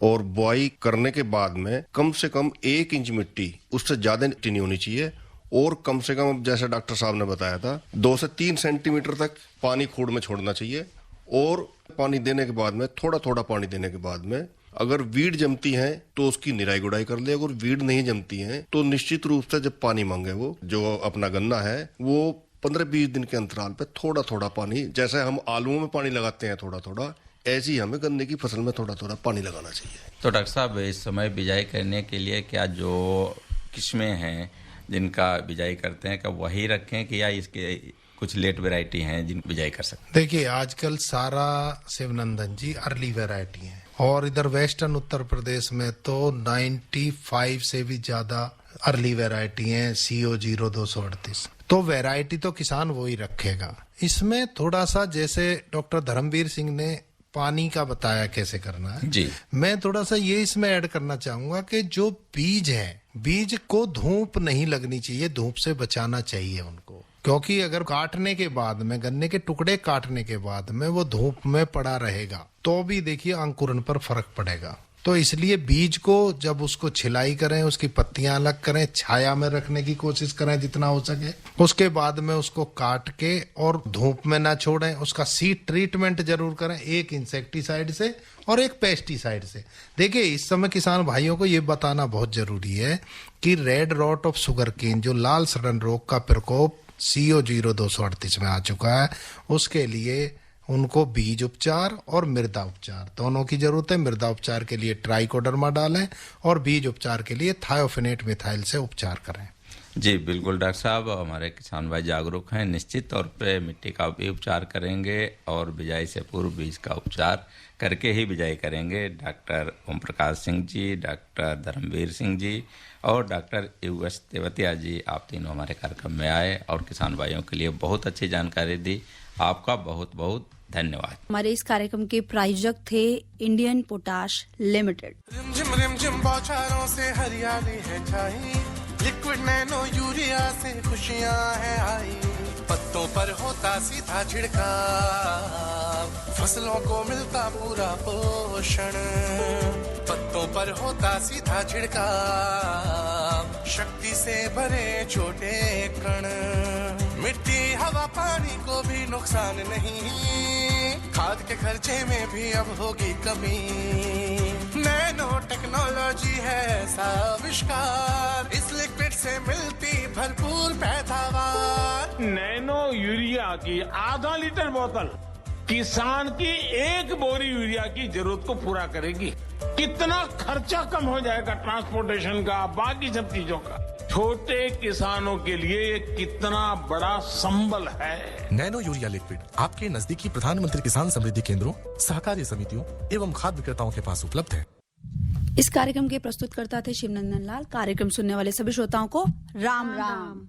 और बुआई करने के बाद में कम से कम 1 इंच मिट्टी, उससे ज्यादा मिट्टी नहीं होनी चाहिए। और कम से कम, जैसे डॉक्टर साहब ने बताया था, 2 से 3 सेंटीमीटर तक पानी खूड़ में छोड़ना चाहिए। और पानी देने के बाद में, थोड़ा थोड़ा पानी देने के बाद में, अगर वीड जमती है तो उसकी निराई गुड़ाई कर ले। अगर वीड नहीं जमती है तो निश्चित रूप से जब पानी मांगे वो जो अपना गन्ना है, वो 15-20 दिन के अंतराल पे थोड़ा थोड़ा पानी, जैसे हम आलूओं में पानी लगाते हैं थोड़ा थोड़ा, ऐसे ही हमें गन्ने की फसल में थोड़ा थोड़ा पानी लगाना चाहिए। तो डॉक्टर साहब, इस समय बिजाई करने के लिए क्या जो किस्में हैं जिनका बिजाई करते हैं, क्या वही रखें कि या इसके कुछ लेट वैरायटी हैं जिन बिजाई कर सकते हैं? देखिए, आजकल सारा शिवनंदन जी अर्ली वैरायटी है और इधर वेस्टर्न उत्तर प्रदेश में तो 95 से भी ज्यादा अर्ली वैरायटी है, CO 0238। तो वैरायटी तो किसान वो ही रखेगा। इसमें थोड़ा सा, जैसे डॉक्टर धर्मवीर सिंह ने पानी का बताया कैसे करना है जी, मैं थोड़ा सा ये इसमें ऐड करना चाहूंगा कि जो बीज है, बीज को धूप नहीं लगनी चाहिए, धूप से बचाना चाहिए उनको। क्योंकि अगर काटने के बाद में, गन्ने के टुकड़े काटने के बाद में वो धूप में पड़ा रहेगा तो भी देखिए अंकुरण पर फर्क पड़ेगा। तो इसलिए बीज को जब उसको छिलाई करें, उसकी पत्तियां अलग करें, छाया में रखने की कोशिश करें जितना हो सके। उसके बाद में उसको काट के और धूप में ना छोड़ें, उसका सीड ट्रीटमेंट जरूर करें, एक इंसेक्टिसाइड से और एक पेस्टिसाइड से। देखिए इस समय किसान भाइयों को ये बताना बहुत जरूरी है कि रेड रॉट ऑफ शुगरकेन, जो लाल सड़न रोग का प्रकोप CO0238 में आ चुका है, उसके लिए उनको बीज उपचार और मृदा उपचार दोनों की जरूरत है। मृदा उपचार के लिए ट्राइकोडर्मा डालें और बीज उपचार के लिए थायोफेनेट मिथाइल से उपचार करें। जी बिल्कुल डॉक्टर साहब, हमारे किसान भाई जागरूक हैं, निश्चित तौर पे मिट्टी का भी उपचार करेंगे और बिजाई से पूर्व बीज का उपचार करके ही बिजाई करेंगे। डॉक्टर ओम प्रकाश सिंह जी, डॉक्टर धर्मवीर सिंह जी और डॉक्टर US तेवतिया जी, आप तीनों हमारे कार्यक्रम में आए और किसान भाइयों के लिए बहुत अच्छी जानकारी दी। आपका बहुत बहुत धन्यवाद। हमारे इस कार्यक्रम के प्रायोजक थे इंडियन पोटाश लिमिटेड। रिमझिम बौछारों से हरियाली है छाई, लिक्विड नैनो यूरिया से खुशियां है आई। पत्तों पर होता सीधा छिड़काव, फसलों को मिलता पूरा पोषण। पत्तों पर होता सीधा छिड़काव, शक्ति से भरे छोटे कण। मिट्टी हवा पानी को भी नुकसान नहीं, खाद के खर्चे में भी अब होगी कमी। नैनो टेक्नोलॉजी है ऐसा आविष्कार, इस लिक्विड से मिलती भरपूर पैदावार। नैनो यूरिया की आधा लीटर बोतल किसान की एक बोरी यूरिया की जरूरत को पूरा करेगी। कितना खर्चा कम हो जाएगा ट्रांसपोर्टेशन का, बाकी सब चीजों का। छोटे किसानों के लिए ये कितना बड़ा संबल है। नैनो यूरिया लिक्विड आपके नजदीकी प्रधानमंत्री किसान समृद्धि केंद्रों, सहकारी समितियों एवं खाद्य विक्रेताओं के पास उपलब्ध है। इस कार्यक्रम के प्रस्तुतकर्ता थे शिवनंदन लाल। कार्यक्रम सुनने वाले सभी श्रोताओं को राम राम।